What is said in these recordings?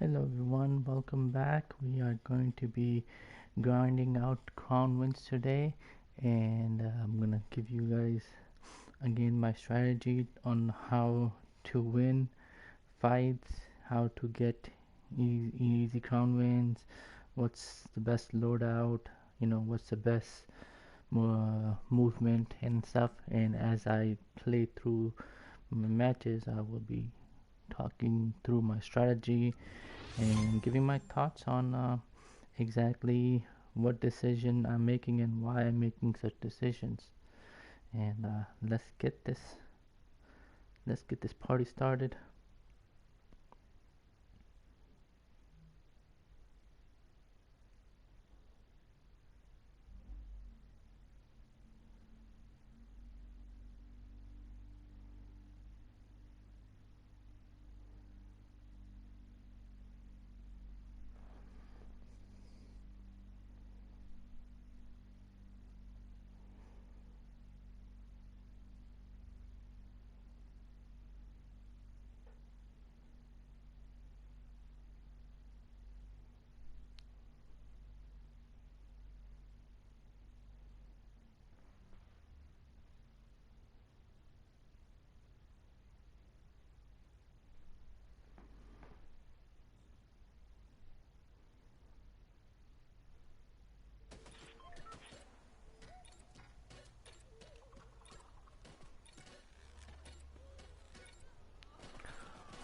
Hello everyone, welcome back. We are going to be grinding out crown wins today, and I'm gonna give you guys again my strategy on how to win fights, how to get easy crown wins, what's the best loadout, what's the best movement and stuff. And as I play through my matches, I will be talking through my strategy and giving my thoughts on exactly what decision I'm making and why I'm making such decisions. And let's get this party started.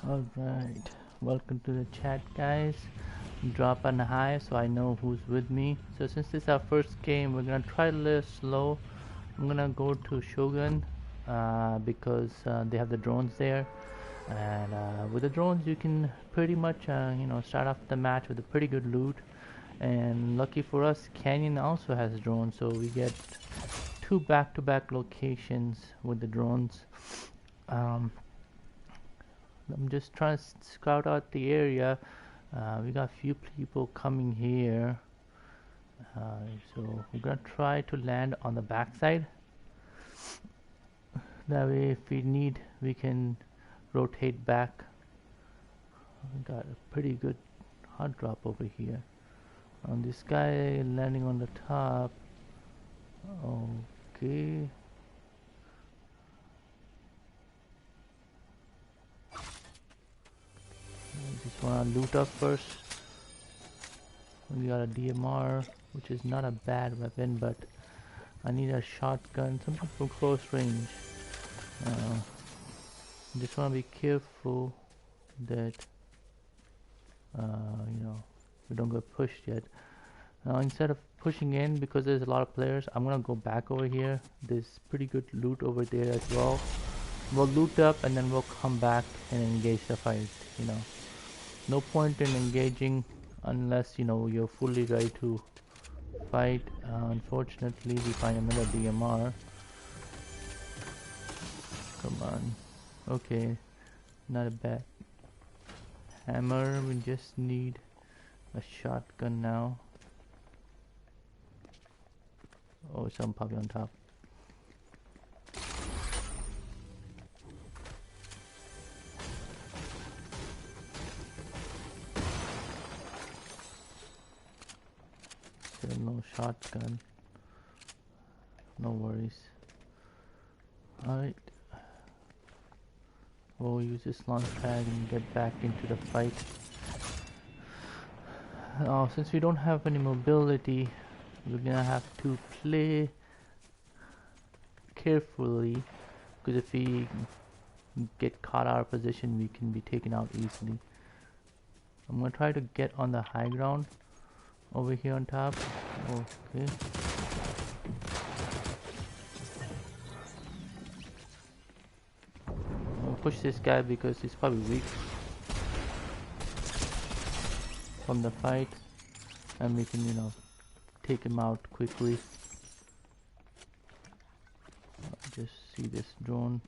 Alright, welcome to the chat, guys. Drop an hi so I know who's with me. So since this is our first game, we're gonna try a little slow. I'm gonna go to Shogun because they have the drones there, and with the drones you can pretty much start off the match with a pretty good loot. And lucky for us, Canyon also has drones, so we get two back-to-back locations with the drones. um, I'm just trying to scout out the area. We got a few people coming here, so we're gonna try to land on the backside. That way, if we need, we can rotate back. We got a pretty good hot drop over here. On this guy landing on the top. Okay. I just wanna loot up first. We got a DMR, which is not a bad weapon, but I need a shotgun, something for close range. Just want to be careful that we don't get pushed yet. Instead of pushing in, because there's a lot of players, I'm gonna go back over here. There's pretty good loot over there as well. We'll loot up and then we'll come back and engage the fight. No point in engaging unless you're fully ready to fight. Unfortunately, we find another DMR. Come on. Okay, not a bad hammer. We just need a shotgun now. Oh, some puppy on top. Still no shotgun. No worries. Alright. We'll use this launch pad and get back into the fight. Since we don't have any mobility, we're gonna have to play carefully, because if we get caught out of position, we can be taken out easily. I'm gonna try to get on the high ground over here on top. Okay. Push this guy because he's probably weak from the fight, and we can take him out quickly. Just see this drone.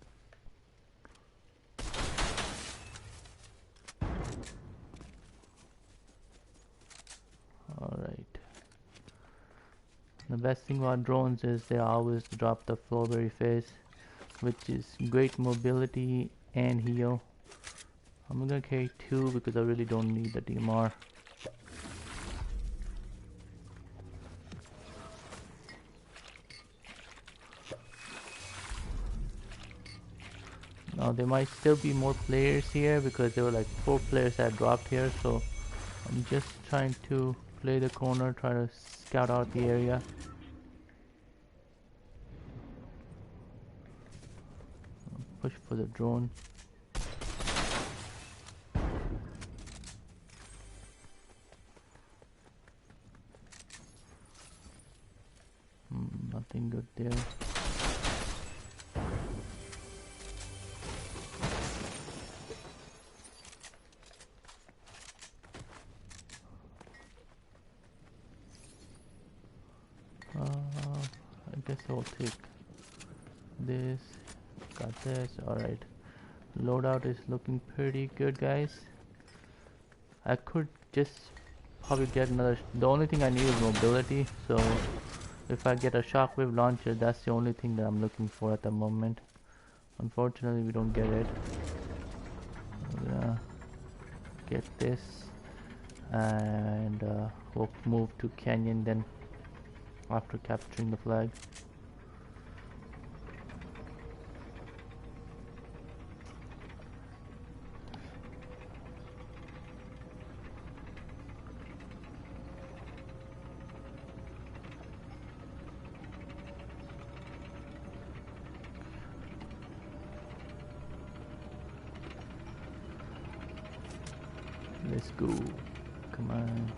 Alright, the best thing about drones is they always drop the floor very fast, which is great mobility and heal. I'm gonna carry 2 because I really don't need the DMR. Now there might still be more players here because there were like 4 players that dropped here, so I'm just trying to play the corner, try to scout out the area. Push for the drone. Nothing good there. I guess I'll take this. Got this. Alright. Loadout is looking pretty good, guys. I could just probably get another. The only thing I need is mobility, so if I get a shockwave launcher, that's the only thing that I'm looking for at the moment. Unfortunately, we don't get it. I'm gonna get this and we'll move to Canyon then after capturing the flag. Let's go. Come on.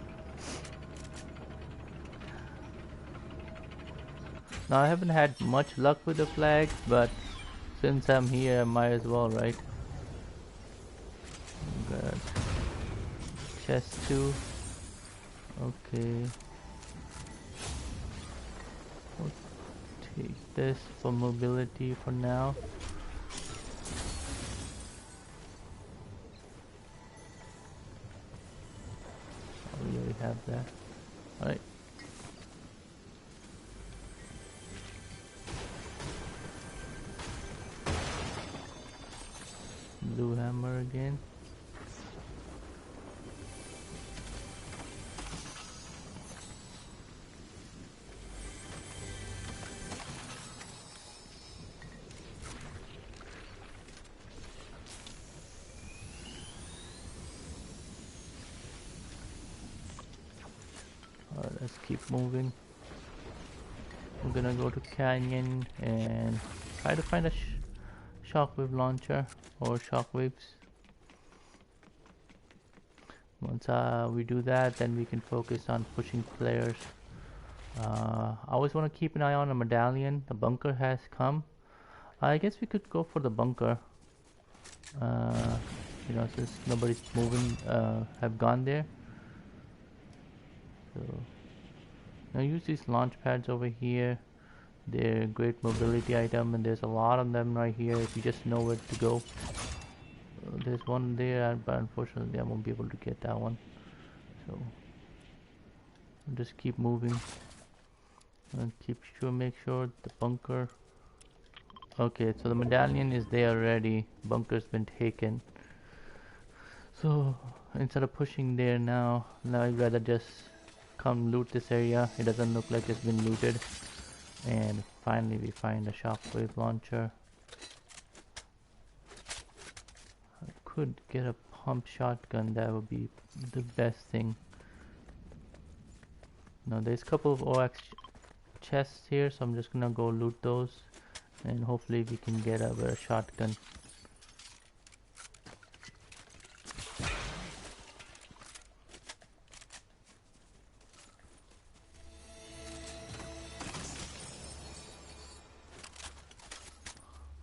Now I haven't had much luck with the flag, but since I'm here, I might as well, right? Got chest 2. Okay. We'll take this for mobility for now. We already have that. Alright. Blue hammer again. Alright, let's keep moving. We're gonna go to Canyon and try to find a shockwave launcher or shockwaves. Once we do that, then we can focus on pushing players. I always want to keep an eye on a medallion. The bunker has come. I guess we could go for the bunker. You know, since nobody's moving, have gone there. So now use these launch pads over here. They're a great mobility item, and there's a lot of them right here if you just know where to go. There's one there, but unfortunately I won't be able to get that one. So I'll just keep moving and make sure the bunker. Okay, so the medallion is there already. Bunker's been taken. So instead of pushing there now I'd rather just come loot this area. It doesn't look like it's been looted. And finally we find a shockwave launcher. I could get a pump shotgun, that would be the best thing. Now there's a couple of OX chests here, so I'm just gonna go loot those and hopefully we can get a shotgun.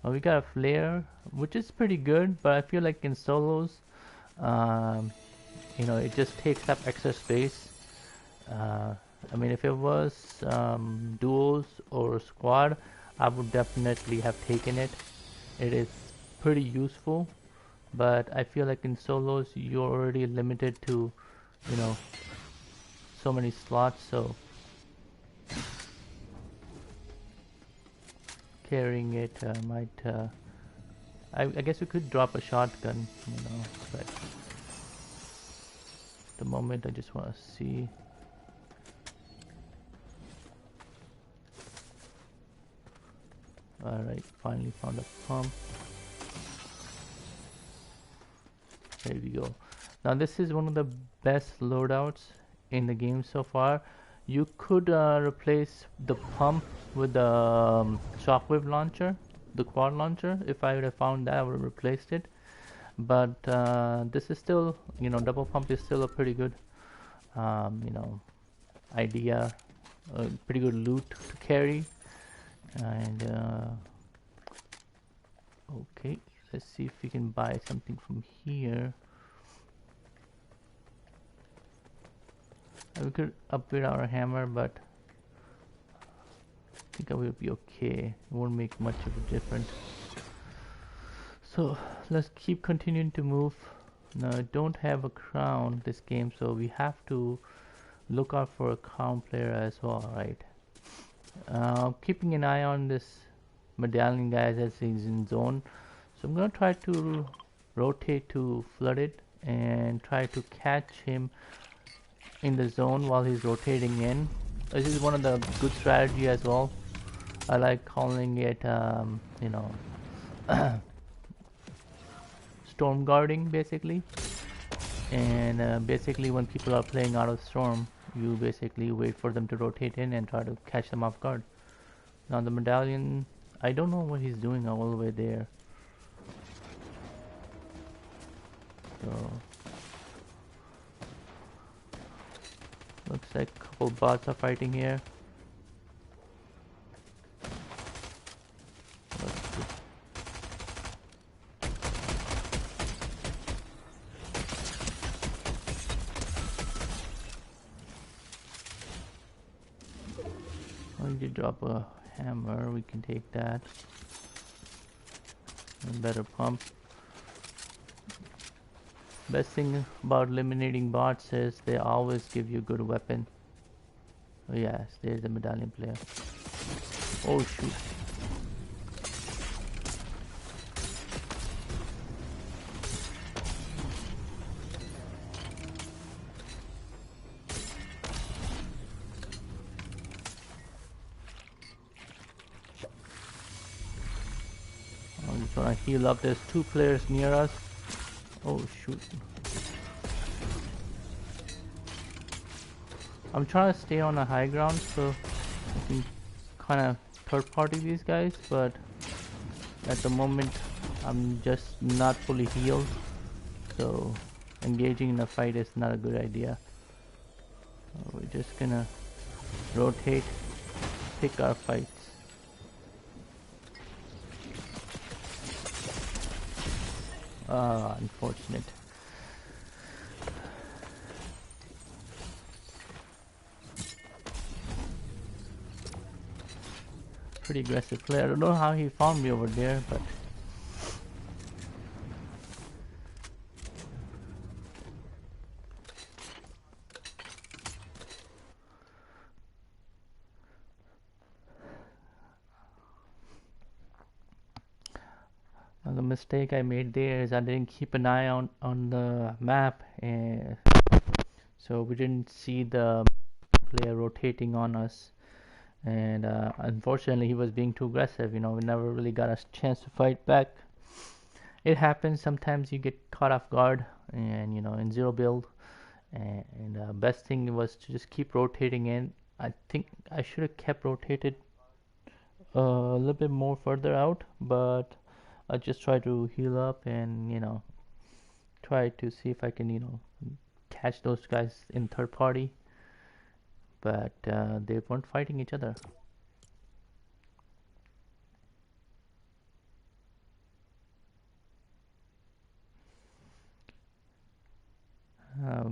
We got a flare, which is pretty good, but I feel like in solos, you know, it just takes up extra space. I mean, if it was duos or squad, I would definitely have taken it. It is pretty useful, but I feel like in solos, you're already limited to, you know, so many slots, so carrying it might I guess we could drop a shotgun, but the moment I just want to see. Alright, finally found a pump. There we go. Now this is one of the best loadouts in the game so far. You could replace the pump with the shockwave launcher, the quad launcher. If I would have found that, I would have replaced it. But this is still, double pump is still a pretty good, idea, pretty good loot to carry. And okay, let's see if we can buy something from here. We could upgrade our hammer, but I think I will be okay. It won't make much of a difference. So let's keep continuing to move. Now I don't have a crown this game, so we have to look out for a crown player as well, right? Keeping an eye on this medallion guys as he's in zone. So I'm gonna try to rotate to flooded and try to catch him in the zone while he's rotating in. This is one of the good strategy as well. I like calling it, storm guarding basically. And basically when people are playing out of storm, you basically wait for them to rotate in and try to catch them off guard. Now the medallion, I don't know what he's doing all the way there. So looks like a couple bots are fighting here. We could drop a hammer, we can take that. A better pump. Best thing about eliminating bots is they always give you a good weapon. Oh yes, there's the medallion player. Oh shoot. I'm just trying to heal up. There's two players near us. Oh shoot. I'm trying to stay on a high ground so I can kind of third party these guys, but at the moment I'm just not fully healed, so engaging in a fight is not a good idea. We're just gonna rotate, pick our fights. Unfortunate. Pretty aggressive player. I don't know how he found me over there, but the mistake I made there is I didn't keep an eye on the map, and so we didn't see the player rotating on us. And unfortunately he was being too aggressive. We never really got a chance to fight back. It happens sometimes, you get caught off guard and in zero build, and best thing was to just keep rotating in. I think I should have kept rotated a little bit more further out, but I just try to heal up and try to see if I can catch those guys in third party, but they weren't fighting each other.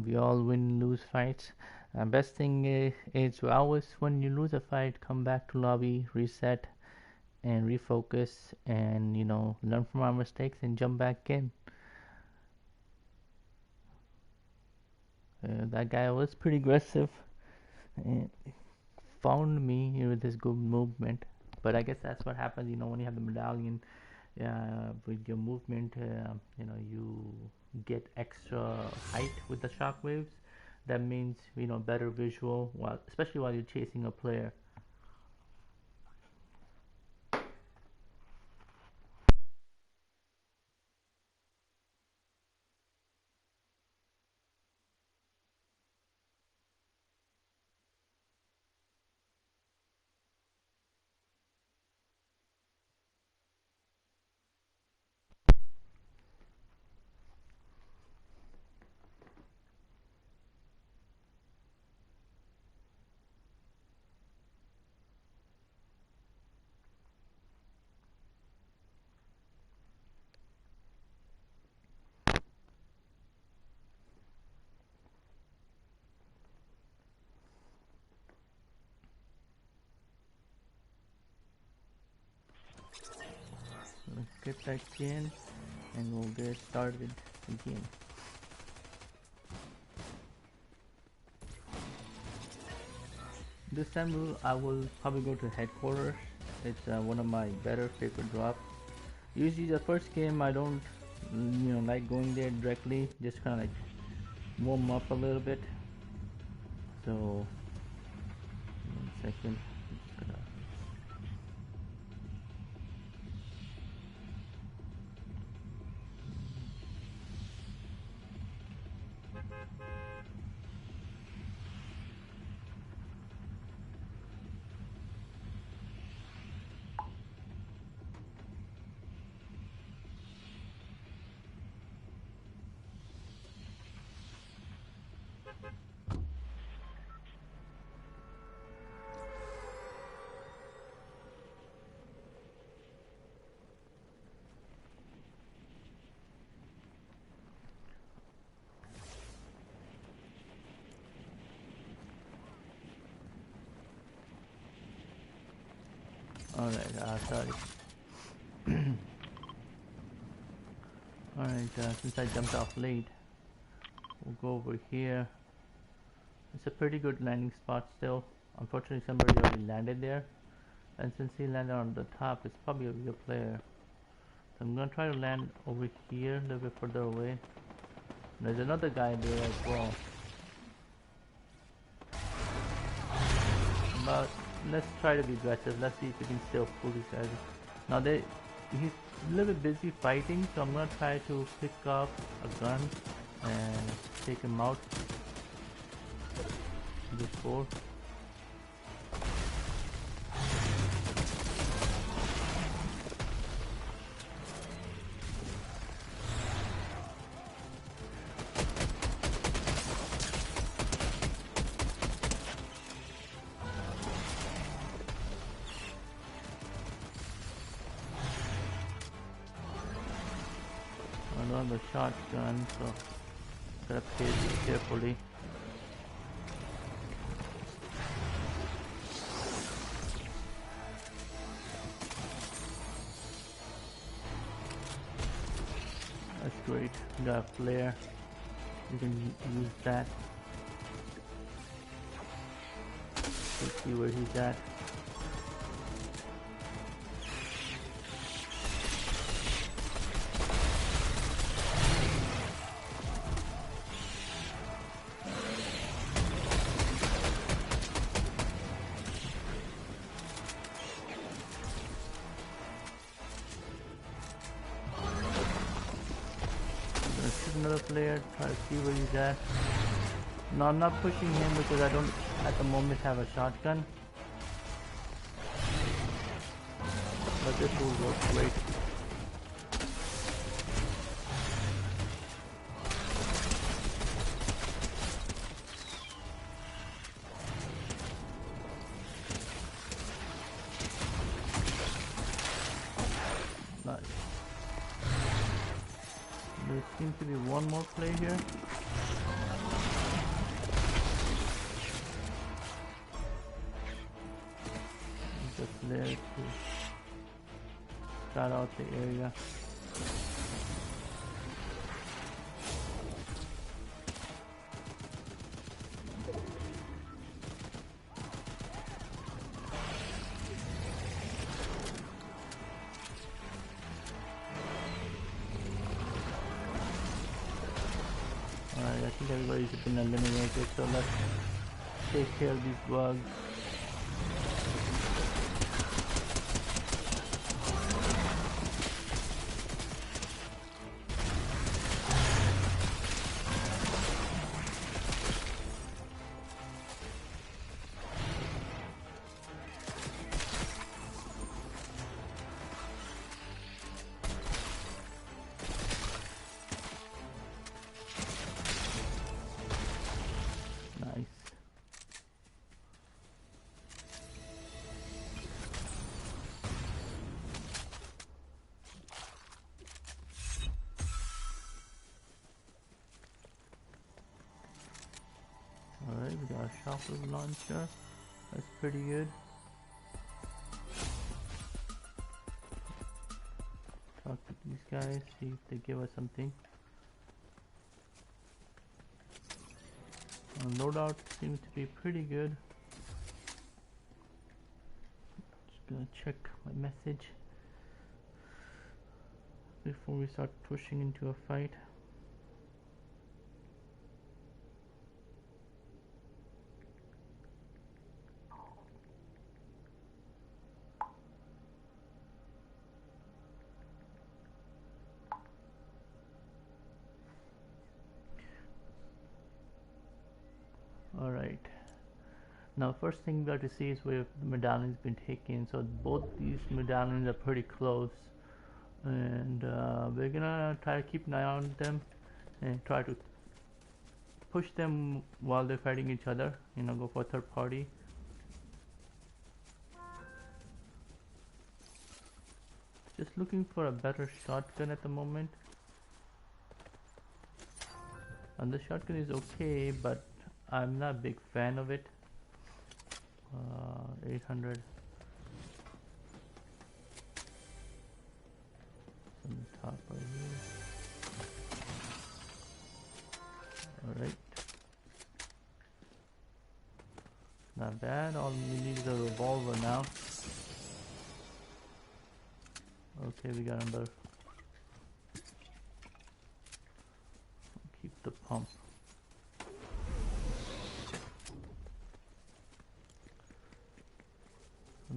We all win lose fights. Best thing is always when you lose a fight, come back to lobby, reset and refocus, and learn from our mistakes and jump back in. That guy was pretty aggressive and found me with his good movement, but I guess that's what happens when you have the medallion. Yeah, with your movement, you get extra height with the shockwaves. That means better visual, while especially while you're chasing a player. Let's get back in, and we'll get started again. This time I will probably go to headquarters. It's one of my better favorite drops. Usually the first game I don't like going there directly, just kind of like warm up a little bit. So 1 second. Alright, sorry. Alright, since I jumped off late, we'll go over here. It's a pretty good landing spot still. Unfortunately, somebody already landed there. And since he landed on the top, it's probably a real player. So I'm gonna try to land over here, a little bit further away. There's another guy there as well. But let's try to be aggressive. Let's see if we can still pull these guys. Now he's a little bit busy fighting, so I'm gonna try to pick up a gun and take him out before. I don't have a shotgun, so gotta play this carefully. That's great. Got a flare. You can use that to see where he's at. Another player, try to see where he's at. No, I'm not pushing him because I don't at the moment have a shotgun. But this will work great. Nice. There seems to be one more play here. Just there to start out the area. everybody's been eliminated, so let's take care of these bugs. Nice. Alright, we got a shotgun launcher. That's pretty good. Talk to these guys, see if they give us something. Loadout seems to be pretty good. Just gonna check my message before we start pushing into a fight. Alright. Now first thing we got to see is where the medallion's been taken. So both these medallions are pretty close. And we're gonna try to keep an eye on them and try to push them while they're fighting each other. You know, go for a third party. Just looking for a better shotgun at the moment. And the shotgun is okay, but I'm not a big fan of it. 800. On the top right here. Alright. Not bad. All we need is a revolver now. Okay, we got another. Keep the pump.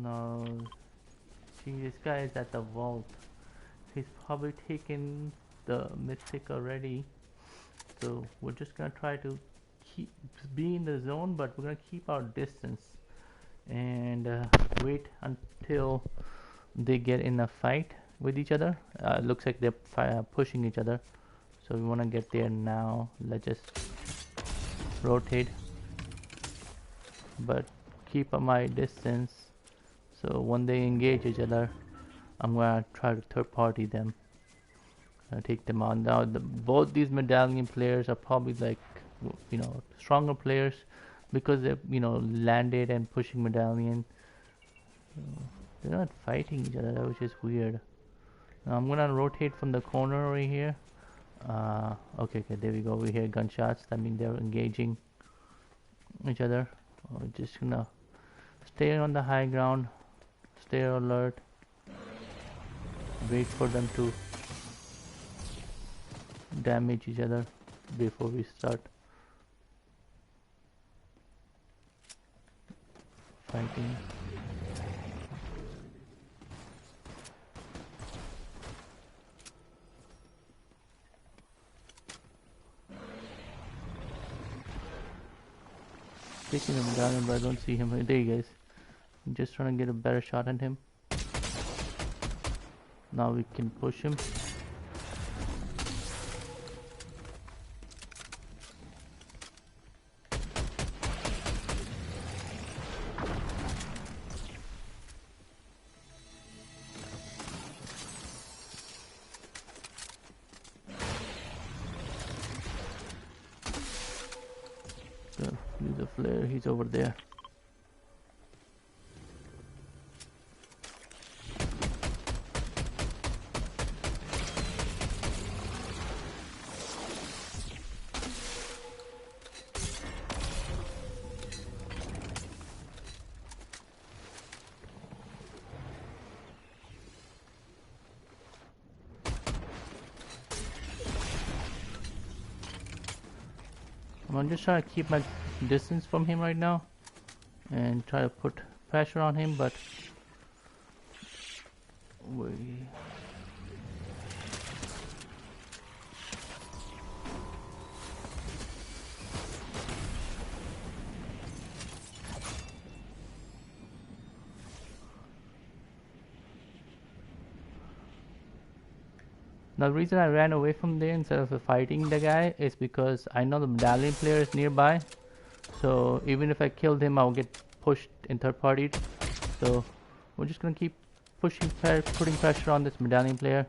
Now, see, this guy is at the vault. He's probably taken the mythic already. So we're just gonna try to be in the zone, but we're gonna keep our distance and wait until they get in a fight with each other. Looks like they're pushing each other, so we want to get there now. Let's just rotate, but keep my distance, so when they engage each other, I'm gonna try to third party them, take them on. Now both these medallion players are probably like, you know, stronger players because they've, you know, landed and pushing medallion. They're not fighting each other, which is weird. Now I'm gonna rotate from the corner right here. Okay, there we go. We hear gunshots. That means they're engaging each other. We're just gonna stay on the high ground, stay alert, wait for them to damage each other before we start fighting. Taking him down, but I don't see him. There he is. I'm just trying to get a better shot at him. Now we can push him. Use a flare, he's over there. I'm just trying to keep my distance from him right now and try to put pressure on him, but we... Now the reason I ran away from there instead of fighting the guy is because I know the medallion player is nearby. So even if I killed him, I'll get pushed in third party. So we're just gonna keep putting pressure on this medallion player.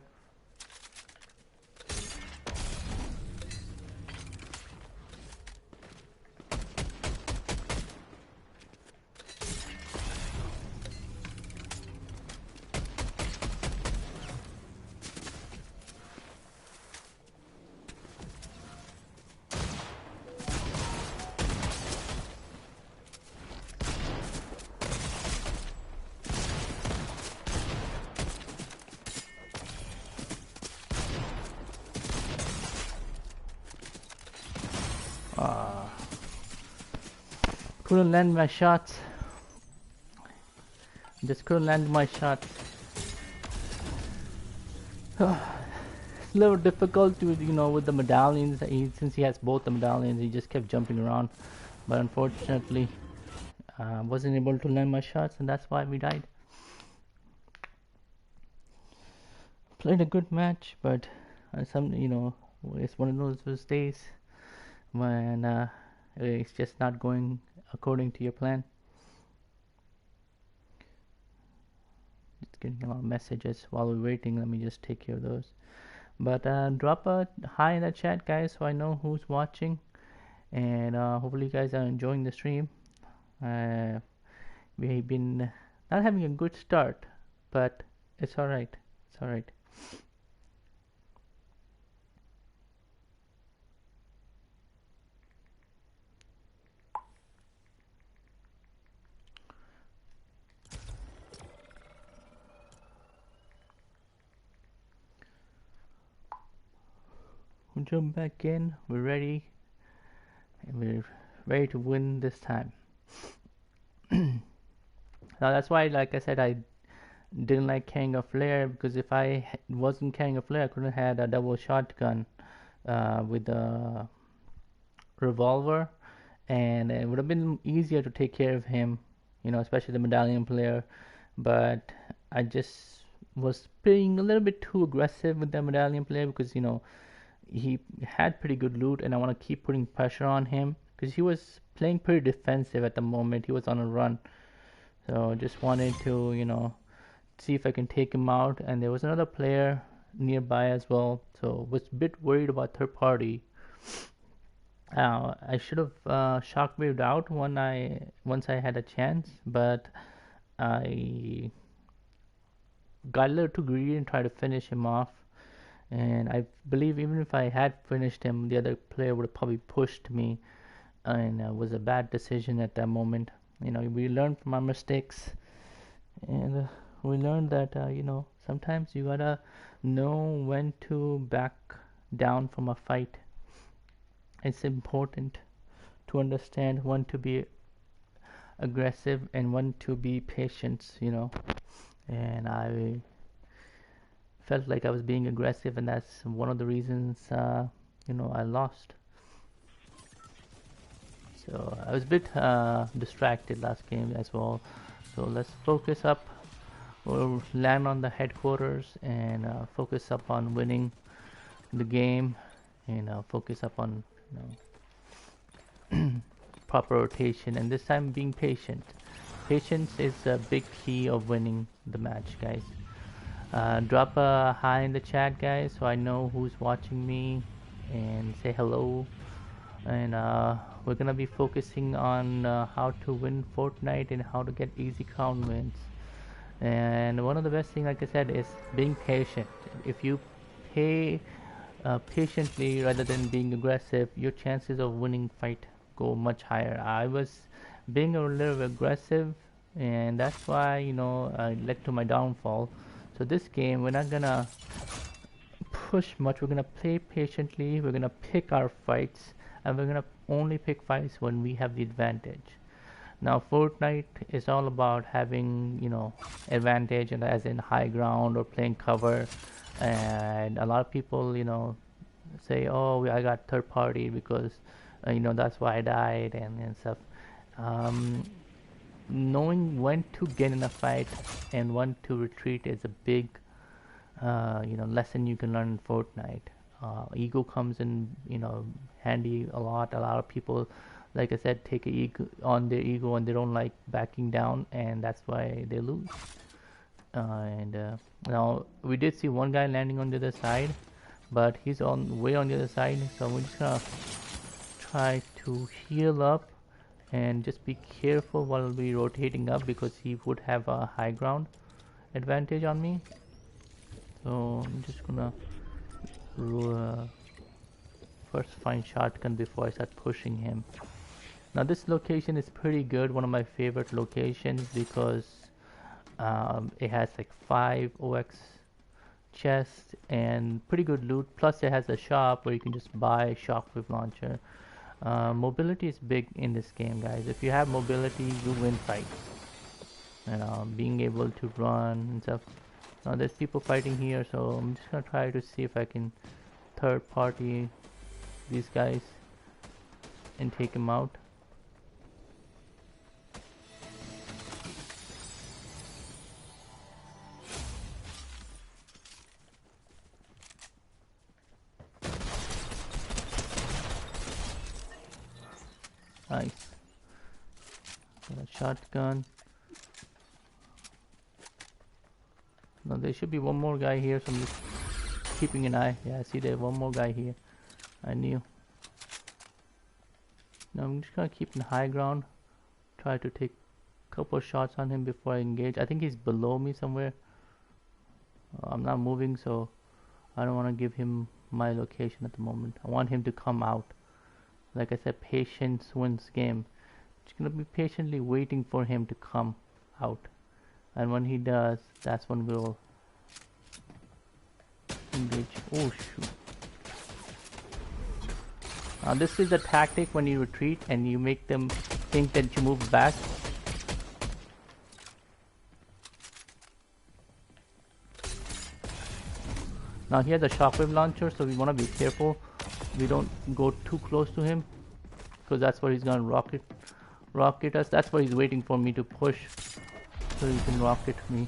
Couldn't land my shots. Just couldn't land my shots. It's a little difficult to, with the medallions. Since he has both the medallions, he just kept jumping around. But unfortunately, wasn't able to land my shots, and that's why we died. Played a good match, but it's one of those days when it's just not going according to your plan. Just getting a lot of messages while we're waiting. Let me just take care of those. But drop a hi in the chat, guys, so I know who's watching. And hopefully you guys are enjoying the stream. We've been not having a good start, but it's alright. It's alright. We'll jump back in. We're ready. And we're ready to win this time. Now that's why, like I said, I didn't like carrying a flare, because if I wasn't carrying a flare, I couldn't have had a double shotgun with a revolver, and it would have been easier to take care of him, especially the medallion player. But I just was being a little bit too aggressive with the medallion player, because he had pretty good loot, and I want to keep putting pressure on him because he was playing pretty defensive at the moment. He was on a run, so just wanted to see if I can take him out. And there was another player nearby as well, so was a bit worried about third party. I should have shockwaved out once I had a chance, but I got a little too greedy and tried to finish him off. And I believe even if I had finished him, the other player would have probably pushed me, and it was a bad decision at that moment. We learn from our mistakes, and we learned that sometimes you gotta know when to back down from a fight. It's important to understand when to be aggressive and when to be patient. And I felt like I was being aggressive, and that's one of the reasons I lost. So I was a bit distracted last game as well. So let's focus up. We'll land on the headquarters and focus up on winning the game, and focus up on proper rotation, and this time being patient. Patience is a big key of winning the match, guys. Drop a hi in the chat, guys, so I know who's watching me, and say hello. And we're gonna be focusing on how to win Fortnite and how to get easy crown wins. And one of the best things, like I said, is being patient. If you play patiently rather than being aggressive, your chances of winning fight go much higher. I was being a little aggressive, and that's why led to my downfall. So this game, we're not gonna push much. We're gonna play patiently. We're gonna pick our fights, and we're gonna only pick fights when we have the advantage. Now Fortnite is all about having, advantage, and as in high ground or playing cover. And a lot of people, say, oh, I got third party because, that's why I died and stuff. Um, Knowing when to get in a fight and when to retreat is a big, lesson you can learn in Fortnite. Ego comes in, handy a lot. A lot of people, like I said, take a ego on their ego and they don't like backing down, and that's why they lose. And now we did see one guy landing on the other side, but he's on way on the other side, so we're just gonna try to heal up and just be careful while we rotating up because he would have a high ground advantage on me. So I'm just gonna first find shotgun before I start pushing him. Now this location is pretty good, one of my favorite locations, because it has like 5 OX chests and pretty good loot. Plus it has a shop where you can just buy shockwave launcher. Mobility is big in this game, guys. If you have mobility, you win fights. Being able to run and stuff. Now there's people fighting here, so I'm just gonna try to see if I can third party these guys and take them out. Nice. Got a shotgun. Now there should be one more guy here, so I'm just keeping an eye. Yeah, I see there's one more guy here. I knew. Now I'm just gonna keep in high ground. Try to take a couple shots on him before I engage. I think he's below me somewhere. I'm not moving, so I don't want to give him my location at the moment. I want him to come out. Like I said, patience wins game. Just gonna be patiently waiting for him to come out. And when he does, that's when we'll engage. Oh shoot. Now this is the tactic when you retreat and you make them think that you move back. Now he has a shockwave launcher, so we want to be careful we don't go too close to him, because that's where he's gonna rocket us. That's why he's waiting for me to push so he can rocket me.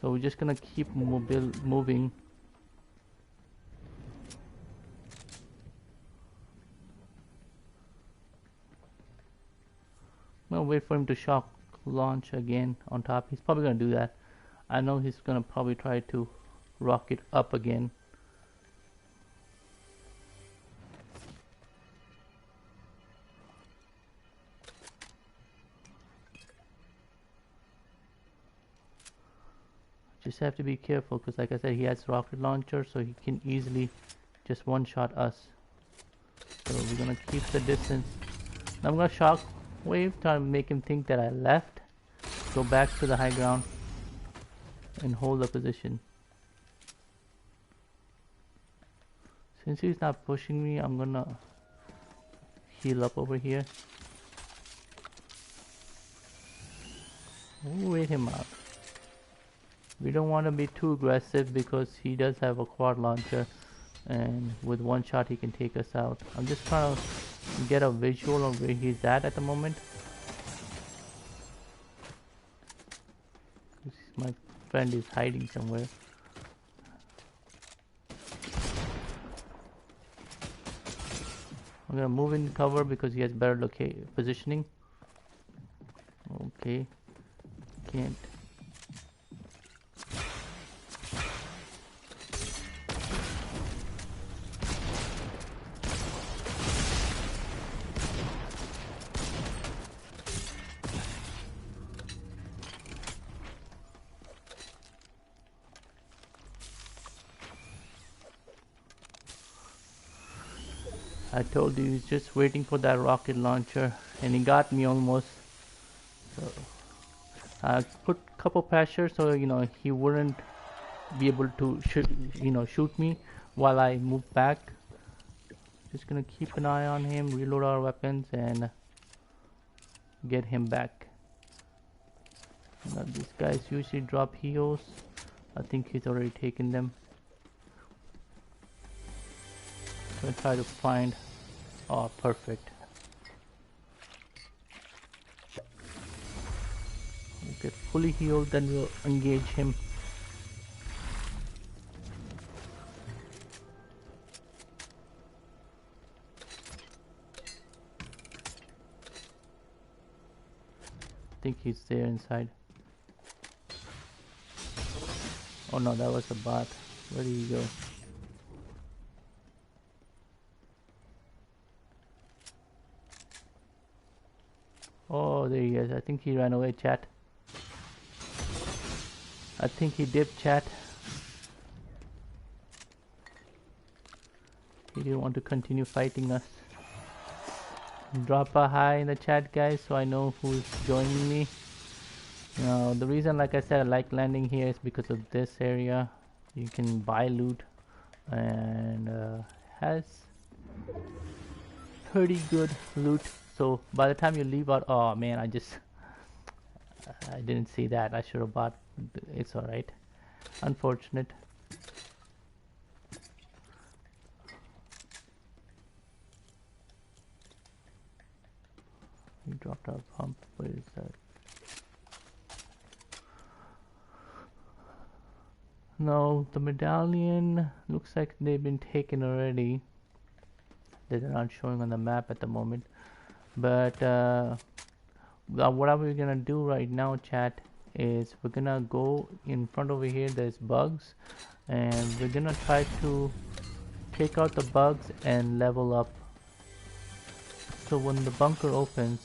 So we're just gonna keep moving. I'm gonna wait for him to shock launch again on top. He's probably gonna do that. I know he's gonna probably try to rocket up again. Just have to be careful, because like I said, he has rocket launcher, so he can easily just one-shot us. So we're gonna keep the distance. Now I'm gonna shock wave, try to make him think that I left. Go back to the high ground and hold the position. Since he's not pushing me, I'm gonna heal up over here. We'll wait him out. We don't want to be too aggressive because he does have a quad launcher, and with one shot he can take us out. I'm just trying to get a visual of where he's at the moment. My friend is hiding somewhere. I'm gonna move in cover because he has better positioning. Okay, can't. I told you he's just waiting for that rocket launcher, and he got me almost. So I put a couple pressure so he wouldn't be able to shoot me while I move back. Just gonna keep an eye on him, reload our weapons, and get him back. Now these guys usually drop heals. I think he's already taken them. Gonna try to find. Oh, perfect. We'll get fully healed, then we'll engage him. I think he's there inside. Oh no, that was a bot. Where did he go? Oh, there he is. I think he ran away, chat. I think he dipped, chat. He didn't want to continue fighting us. Drop a hi in the chat, guys, so I know who's joining me. Now, the reason, like I said, I like landing here is because of this area. You can buy loot, and has pretty good loot. So by the time you leave out, oh man, I didn't see that. I should have bought. It's all right. Unfortunate. We dropped our pump. Where is that? No, the medallion looks like they've been taken already. They're not showing on the map at the moment. But what are we gonna do right now, chat, is we're gonna go in front over here. There's bugs, and we're gonna try to take out the bugs and level up. So when the bunker opens,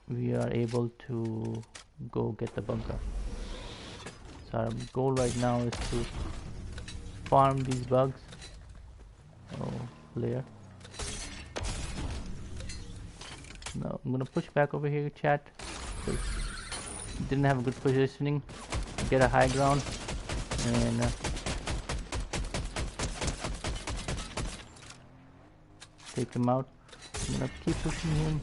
we are able to go get the bunker. So our goal right now is to farm these bugs. Oh, layer. No, I'm gonna push back over here, chat. Didn't have a good positioning. Get a high ground and take him out. I'm gonna keep pushing him.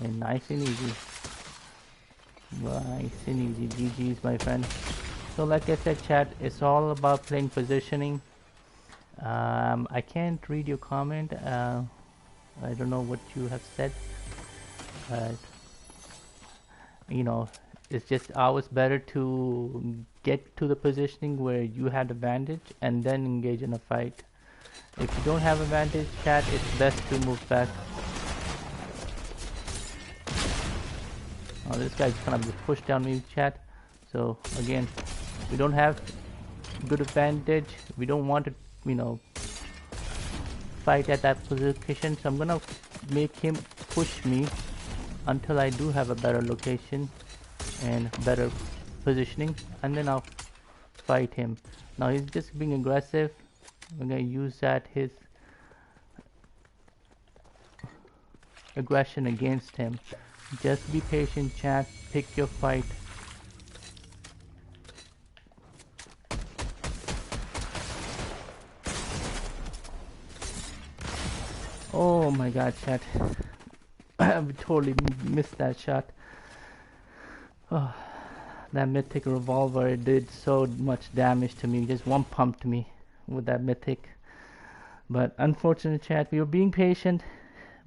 And nice and easy. Nice and easy. GG's, my friend. So like I said, chat, it's all about playing positioning. I can't read your comment. I don't know what you have said. You know, it's just always better to get to the positioning where you have advantage and then engage in a fight. If you don't have advantage, chat, it's best to move back. Oh, this guy's gonna be pushed down me, chat. So again, we don't have good advantage. We don't want to, you know, fight at that position. So I'm gonna make him push me until I do have a better location and better positioning, and then I'll fight him. Now he's just being aggressive. I'm gonna use his aggression against him. Just be patient, chat. Pick your fight. Oh my god, chat. I totally missed that shot. Oh, that mythic revolver, it did so much damage to me. Just one pumped me with that mythic. But unfortunate, chat, we were being patient.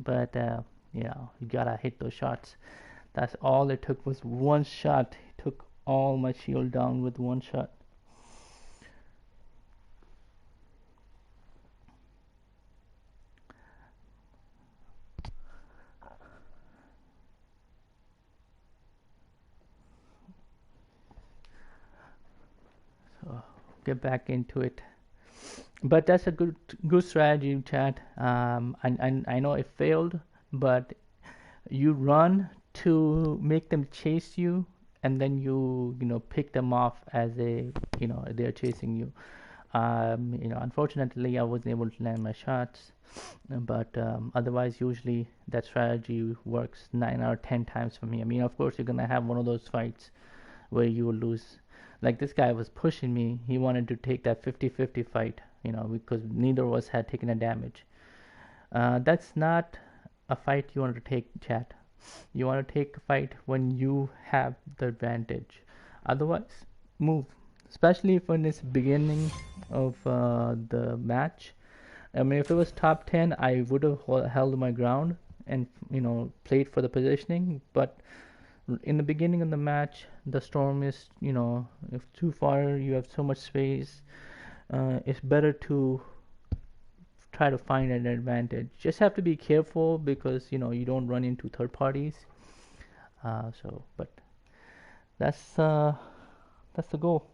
But you know, you gotta hit those shots. That's all it took, was one shot. He took all my shield down with one shot. So get back into it. But that's a good strategy, chat. I know it failed, but you run to make them chase you, and then you know, pick them off as they're chasing you. You know, unfortunately I wasn't able to land my shots, but otherwise usually that strategy works 9 out of 10 times for me. I mean, of course you're gonna have one of those fights where you will lose. Like this guy was pushing me. He wanted to take that 50-50 fight, you know, because neither of us had taken a damage. That's not a fight you want to take, chat. You want to take a fight when you have the advantage. Otherwise, move. Especially if when it's beginning of the match. I mean, if it was top 10, I would have held my ground and, you know, played for the positioning. But in the beginning of the match, the storm is, you know, if too far, you have so much space. It's better to try to find an advantage. Just have to be careful because, you know, you don't run into third parties. But that's the goal.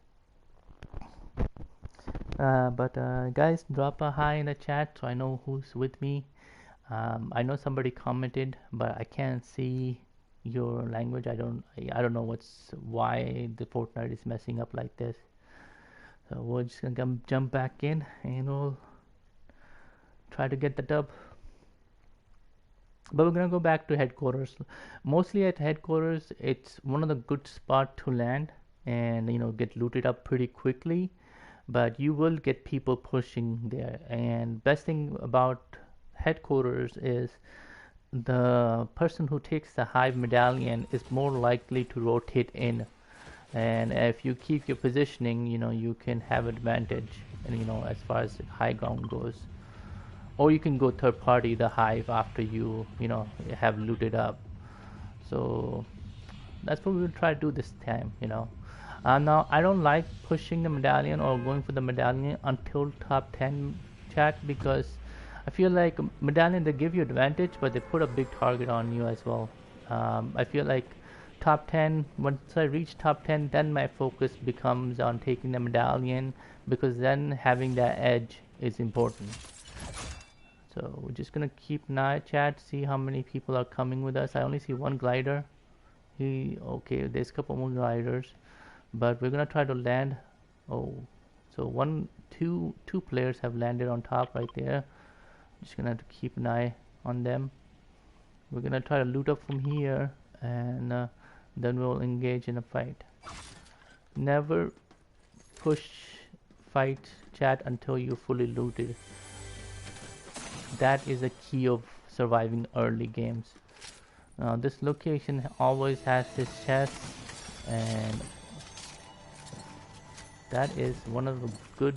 Guys, drop a hi in the chat so I know who's with me. I know somebody commented, but I can't see your language. I don't know why the Fortnite is messing up like this. So we're just gonna jump back in and we'll try to get the dub. But we're gonna go back to headquarters. Mostly at headquarters, it's one of the good spot to land and, you know, get looted up pretty quickly. But you will get people pushing there. And best thing about headquarters is the person who takes the hive medallion is more likely to rotate in. And if you keep your positioning, you know, you can have advantage, and, you know, as far as high ground goes. Or you can go third party the hive after you know, have looted up. So that's what we'll try to do this time, you know. Now I don't like pushing the medallion or going for the medallion until top 10, chat, because I feel like medallion, they give you advantage, but they put a big target on you as well. I feel like top 10, once I reach top 10, then my focus becomes on taking the medallion, because then having that edge is important. So we're just gonna keep an eye, chat, see how many people are coming with us. I only see one glider. Okay, there's a couple more gliders, but we're gonna try to land. Oh, so two players have landed on top right there. Just gonna have to keep an eye on them. We're gonna try to loot up from here, and then we'll engage in a fight. Never push fight, chat, until you're fully looted. That is a key of surviving early games. This location always has this chest, and that is one of the good.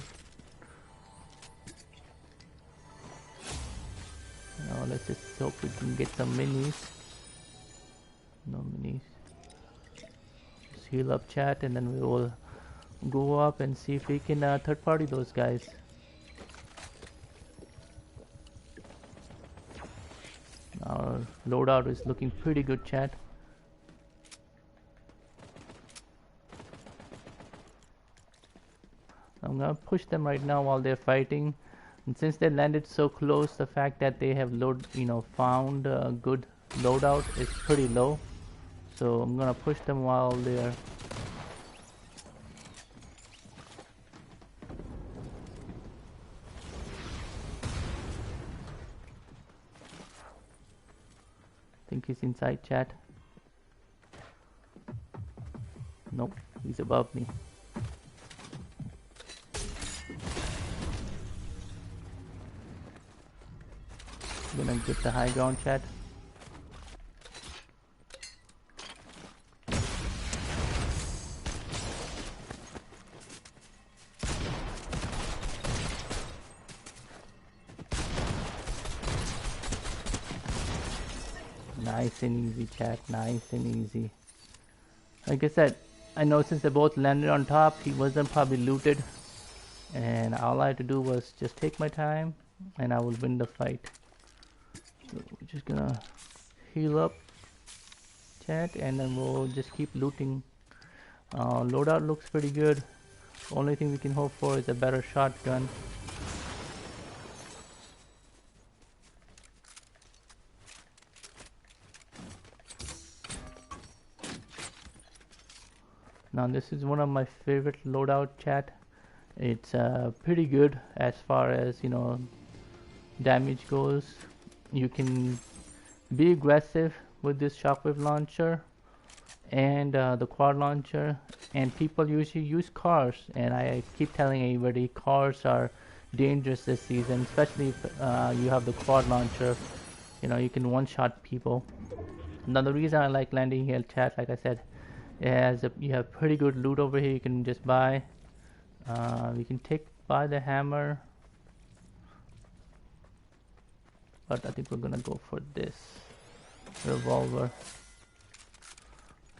Now let's just hope we can get some minis. No minis. Just heal up, chat, and then we will go up and see if we can third party those guys. Our loadout is looking pretty good, chat. I'm gonna push them right now while they're fighting, and since they landed so close, the fact that they have found a good loadout is pretty low. So I'm gonna push them while they're. I think he's inside, chat. Nope, he's above me. Gonna get the high ground, chat. Nice and easy, chat. Nice and easy. Like I said, I know since they both landed on top, he wasn't probably looted, and all I had to do was just take my time, and I will win the fight. So we're just gonna heal up, chat, and then we'll just keep looting. Loadout looks pretty good. Only thing we can hope for is a better shotgun. Now this is one of my favorite loadout, chat. It's pretty good as far as, you know, damage goes. You can be aggressive with this shockwave launcher, and the quad launcher. And people usually use cars, and I keep telling everybody cars are dangerous this season, especially if you have the quad launcher. You know, you can one-shot people. Now the reason I like landing here, chat, like I said, you have pretty good loot over here. You can just buy. You can buy the hammer, but I think we're gonna go for this revolver.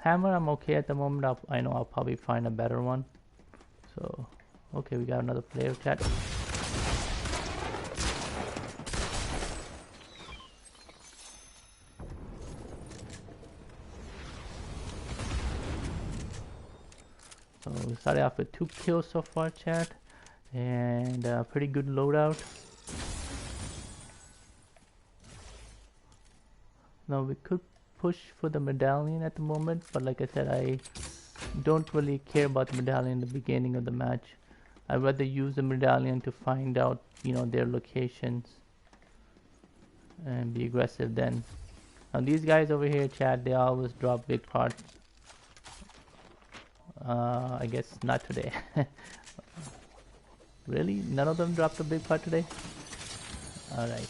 Hammer, I'm okay at the moment. I know I'll probably find a better one. So, okay, we got another player, chat. So we started off with 2 kills so far, chat, and pretty good loadout. Now we could push for the medallion at the moment, but like I said, I don't really care about the medallion in the beginning of the match. I'd rather use the medallion to find out, you know, their locations and be aggressive then. Now these guys over here, chat, they always drop big parts. I guess not today. Really? None of them dropped a big part today? Alright.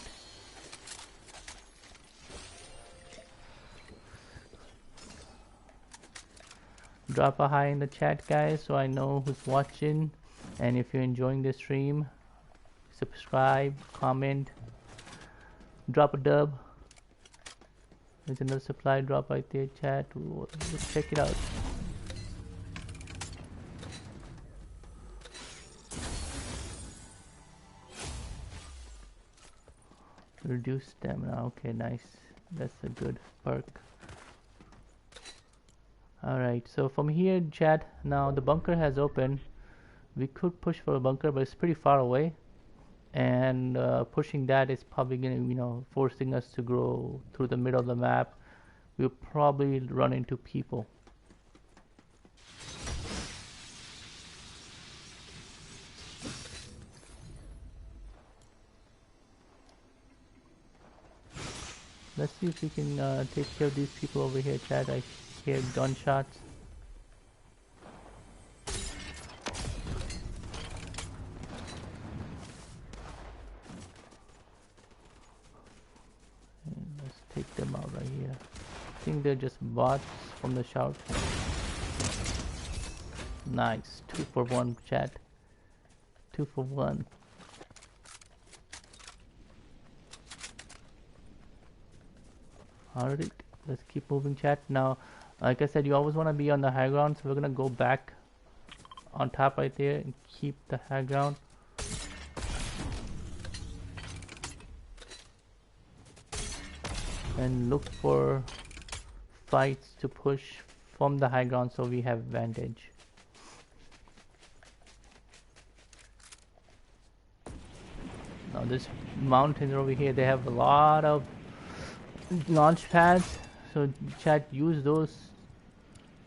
Drop a high in the chat, guys, so I know who's watching. And if you're enjoying the stream, subscribe, comment, drop a dub. There's another supply drop right there, chat. Let's check it out. Reduce stamina. Okay, nice. That's a good perk. Alright, so from here, chat, now the bunker has opened. We could push for a bunker, but it's pretty far away. And pushing that is probably going to, you know, forcing us to go through the middle of the map. We'll probably run into people. Let's see if we can take care of these people over here, chat. I hear gunshots. And let's take them out right here. I think they're just bots from the shout. Nice. 2 for 1, chat. 2 for 1. Alright, let's keep moving, chat. Now, like I said, you always want to be on the high ground, so we're gonna go back on top right there and keep the high ground. And look for fights to push from the high ground so we have advantage. Now this mountain over here, they have a lot of launch pads, so chat, use those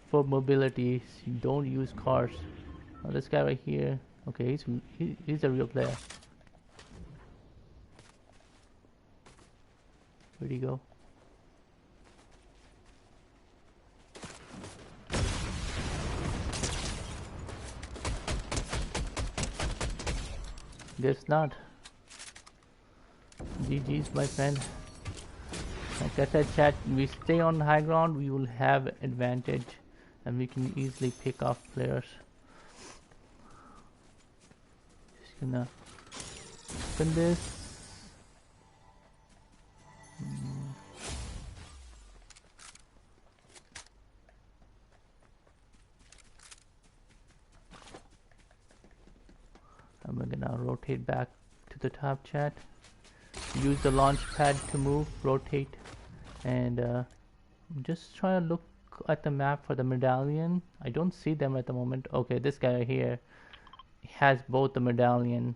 for mobility. You don't use cars. Now this guy right here, okay, he's a real player. Where'd he go? Guess not. GG's, my friend. Like I said, chat, we stay on high ground, we will have advantage and we can easily pick off players. Just gonna open this. And we're gonna rotate back to the top, chat. Use the launch pad to move, rotate, and just try to look at the map for the medallion. I don't see them at the moment. Okay, this guy right here has both the medallions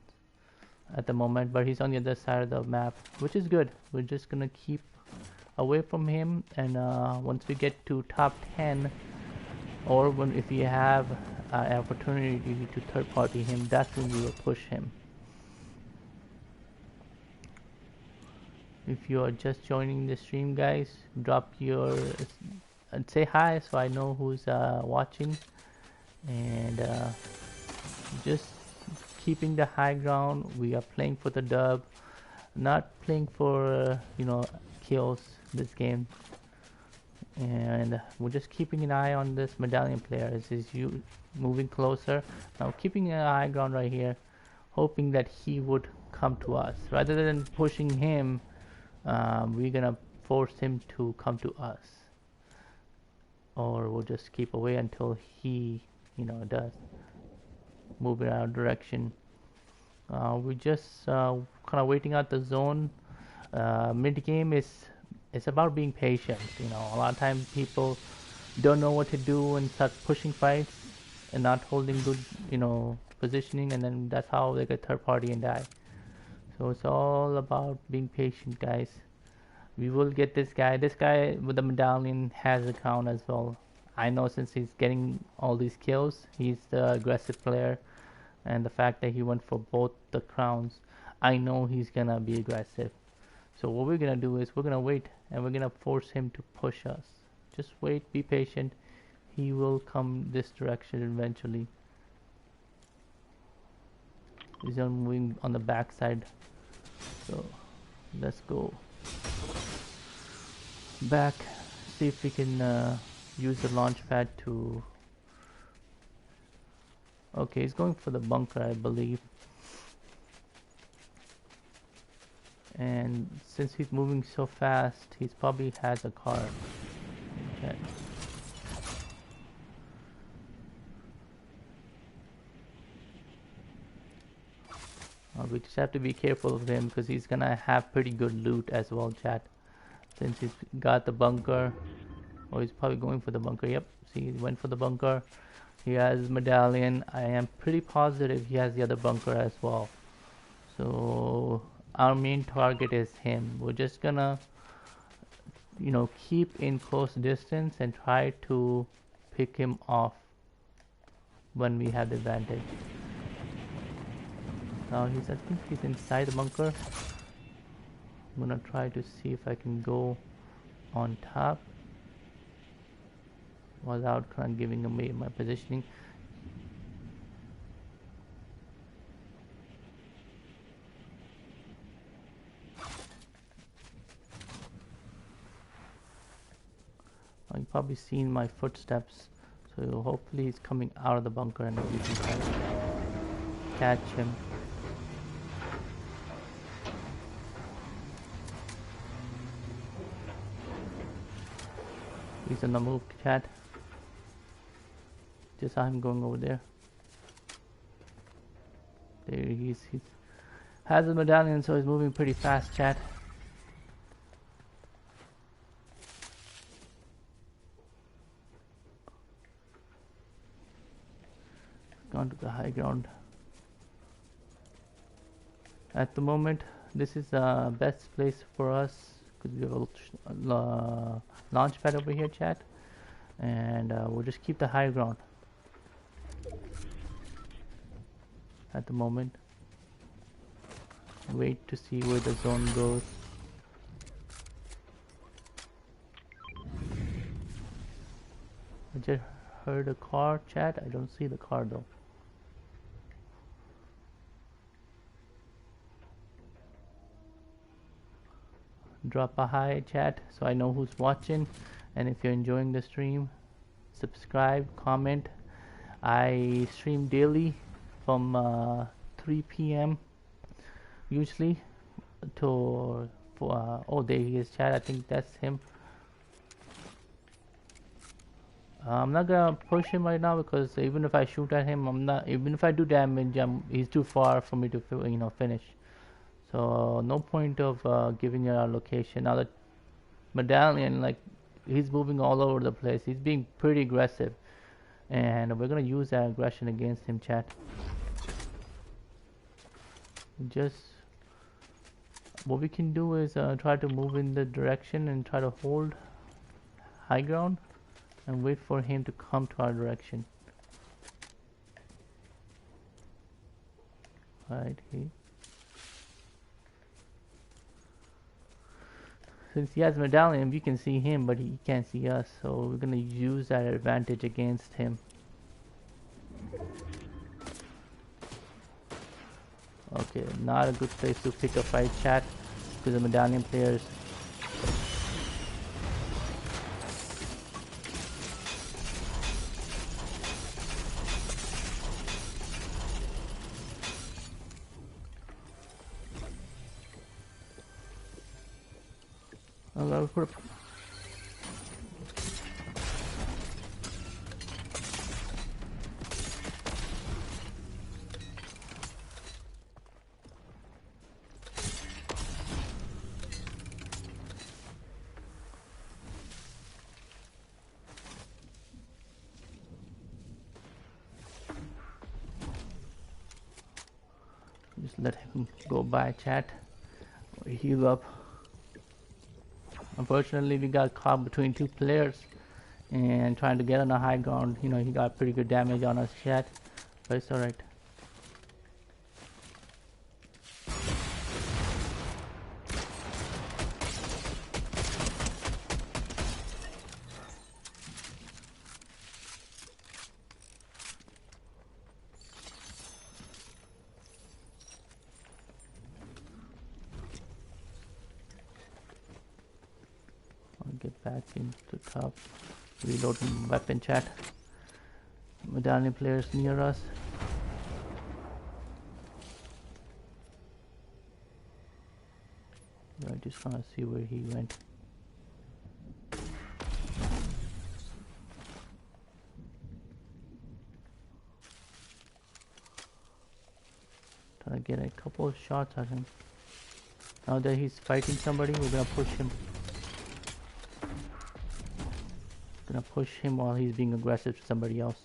at the moment, but he's on the other side of the map, which is good. We're just gonna keep away from him, and once we get to top 10, or if we have an opportunity to third party him, that's when we will push him. If you are just joining the stream, guys, drop your say hi so I know who's watching, and just keeping the high ground. We are playing for the dub, not playing for kills this game, and we're just keeping an eye on this medallion player as he's moving closer. Now keeping an high ground right here, hoping that he would come to us rather than pushing him. We're gonna force him to come to us, or we'll just keep away until he does move in our direction. We're just kind of waiting out the zone. Mid game is it's about being patient. A lot of times people don't know what to do and start pushing fights and not holding good positioning, and then that's how they get third party and die. So it's all about being patient, guys. We will get this guy. This guy with the medallion has a crown as well. I know, since he's getting all these kills, he's the aggressive player, and the fact that he went for both the crowns, I know he's gonna be aggressive. So what we're gonna do is we're gonna wait, and we're gonna force him to push us. Just wait, be patient. He will come this direction eventually. He's moving on the back side. So let's go back, see if we can use the launch pad to... Okay, he's going for the bunker, I believe. And since he's moving so fast, he probably has a car. Okay. We just have to be careful of him because he's gonna have pretty good loot as well, chat. Since he's got the bunker. Oh, he's probably going for the bunker. Yep, see, he went for the bunker. He has medallion. I am pretty positive he has the other bunker as well. So our main target is him. We're just gonna keep in close distance and try to pick him off when we have the advantage. Now I think he's inside the bunker. I'm gonna try to see if I can go on top without kind of giving away my positioning. You've probably seen my footsteps, so hopefully he's coming out of the bunker and we can catch him. He's on the move, chat. Just saw him going over there. There he is. He has a medallion, so he's moving pretty fast, chat. Gone to the high ground. At the moment, this is the best place for us because we have a launch pad over here, chat, and we'll just keep the high ground at the moment. Wait to see where the zone goes. I just heard a car, chat. I don't see the car though. Drop a hi, chat, so I know who's watching, and if you're enjoying the stream, subscribe, comment. I stream daily from 3 p.m. usually to oh, there he is, chat. I think that's him. I'm not gonna push him right now because even if I shoot at him, even if I do damage, he's too far for me to finish. So no point of giving our location. Now the medallion, like, he's moving all over the place. He's being pretty aggressive, and we're gonna use that aggression against him, chat. Just what we can do is try to move in the direction and try to hold high ground and wait for him to come to our direction. Right here. Since he has medallion, we can see him, but he can't see us. So we're gonna use that advantage against him. Okay, not a good place to pick a fight, chat, because the medallion players. I'll put a, just let him go by, chat, or heal up. Unfortunately, we got caught between two players and trying to get on a high ground. You know, he got pretty good damage on us, chat, but it's alright. I'll get back into the top. Reload weapon, chat. Medallion players near us. I just want to see where he went. Trying to get a couple of shots at him. Now that he's fighting somebody, we're gonna push him. Gonna push him while he's being aggressive to somebody else.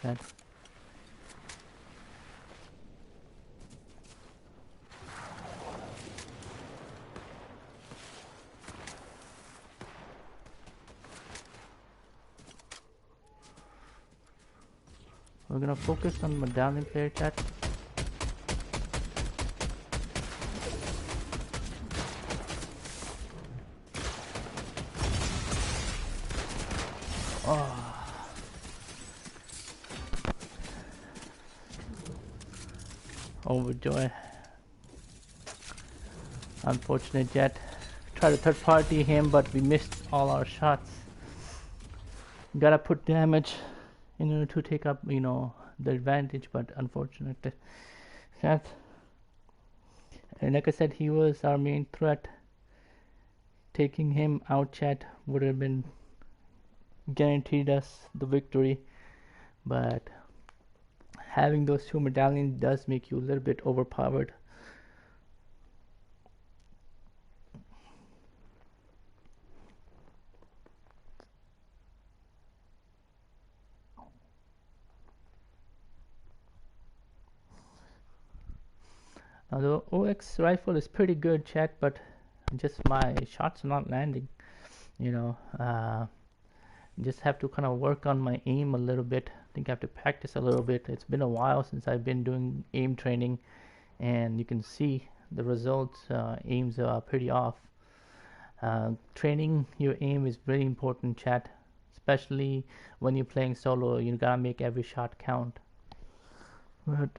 Okay. We're gonna focus on medallion player, chat. Oh. Overjoy. Unfortunate, Jet. Try to third party him, but we missed all our shots. Gotta put damage in order to take up, you know, the advantage, but unfortunately, Jet. And like I said, he was our main threat. Taking him out, chat, would have been guaranteed us the victory, but having those two medallions does make you a little bit overpowered. Now the OX rifle is pretty good, chat, but just my shots are not landing. You know, just have to kind of work on my aim a little bit. I think I have to practice a little bit. It's been a while since I've been doing aim training, and you can see the results. Aims are pretty off. Training your aim is very important, chat, especially when you're playing solo. You gotta make every shot count. But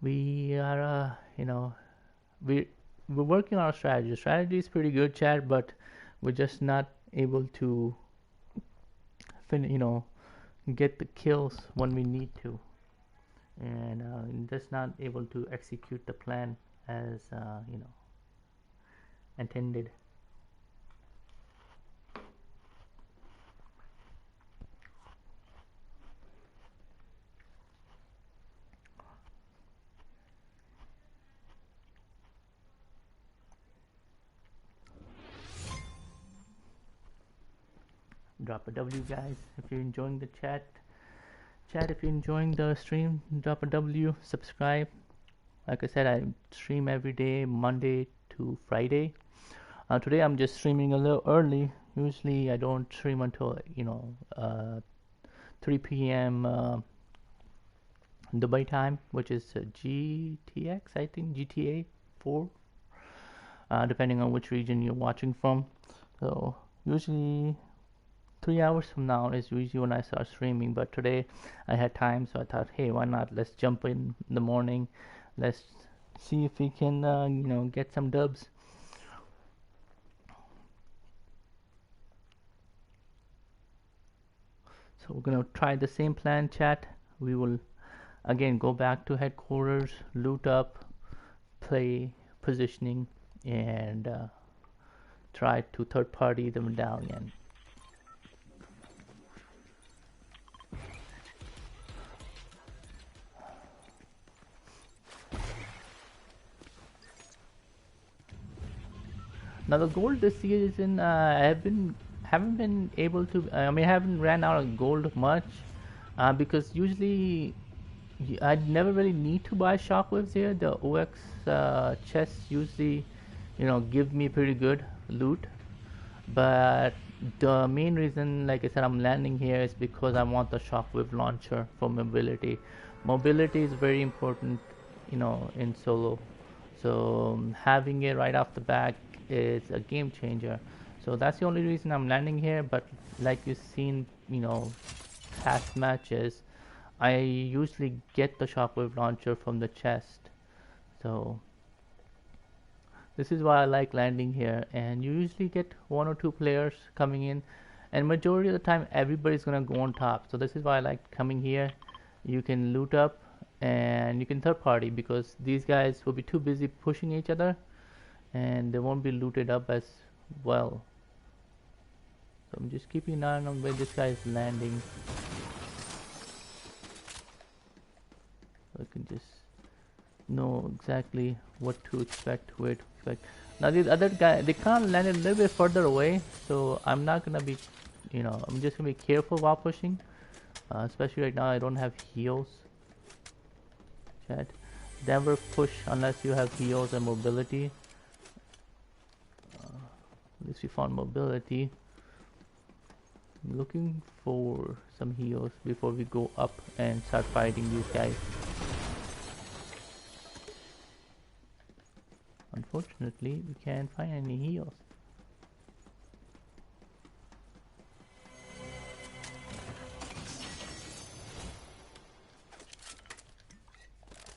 we are, you know, we're working on our strategy. Strategy is pretty good, chat, but we're just not able to you know, get the kills when we need to, and just not able to execute the plan as you know, intended. Drop a W, guys, if you're enjoying the chat. If you're enjoying the stream, drop a W, subscribe. Like I said, I stream every day, Monday to Friday. Today I'm just streaming a little early. Usually I don't stream until, you know, 3 p.m. Dubai time, which is GTX, I think, GTA 4. depending on which region you're watching from. So usually 3 hours from now is usually when I start streaming, but today I had time, so I thought, hey, why not? Let's jump in the morning. Let's see if we can, get some dubs. So we're gonna try the same plan, chat. We will again go back to headquarters, loot up, play positioning, and try to third party the medallion. Now the gold this season, haven't been able to. I mean, I haven't ran out of gold much, because usually I never really need to buy shockwaves here. The OX chests usually, give me pretty good loot. But the main reason, like I said, I'm landing here is because I want the shockwave launcher for mobility. Mobility is very important, in solo. So having it right off the back is a game changer. So that's the only reason I'm landing here. But like you've seen, past matches, I usually get the shockwave launcher from the chest. So this is why I like landing here, and you usually get 1 or 2 players coming in, and majority of the time everybody's gonna go on top. So this is why I like coming here. You can loot up and you can third party, because these guys will be too busy pushing each other and they won't be looted up as well. So I'm just keeping an eye on where this guy is landing. I can just know exactly what to expect, where to expect. Now the other guy, they can't land a little bit further away, so I'm not gonna be, I'm just gonna be careful while pushing. Especially right now, I don't have heals. Chat, never push unless you have heals and mobility. At least we found mobility. I'm looking for some heals before we go up and start fighting these guys. Unfortunately, we can't find any heals.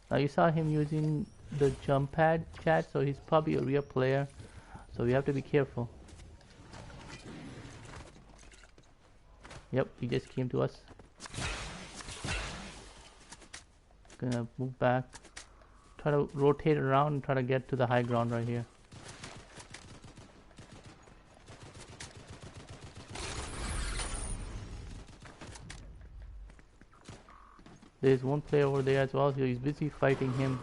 Now you saw him using the jump pad, chat, so he's probably a real player. So we have to be careful. Yep, he just came to us. Gonna move back. Try to rotate around and try to get to the high ground right here. There's one player over there as well, so he's busy fighting him.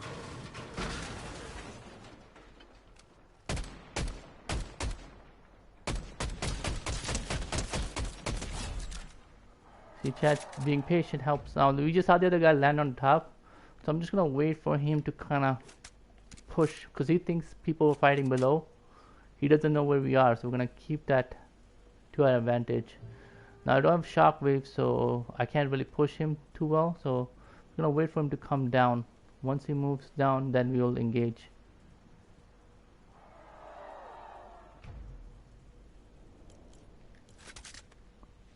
See, chat, being patient helps. Now we just saw the other guy land on top, so I'm just gonna wait for him to kind of push, because he thinks people are fighting below. He doesn't know where we are, so we're gonna keep that to our advantage. Now I don't have shockwaves, so I can't really push him too well, so I'm gonna wait for him to come down. Once he moves down, then we will engage.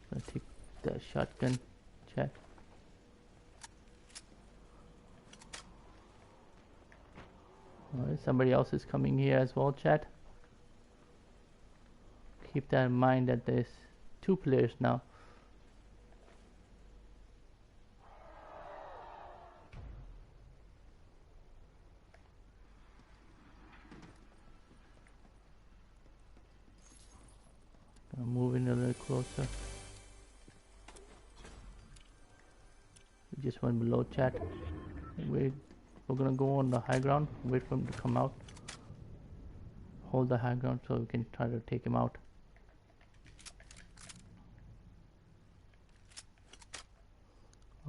Gonna take the shotgun, chat. Alright, somebody else is coming here as well, chat. Keep that in mind that there's 2 players now. Gonna move in a little closer. We just went below, chat. We're gonna go on the high ground, wait for him to come out. Hold the high ground so we can try to take him out.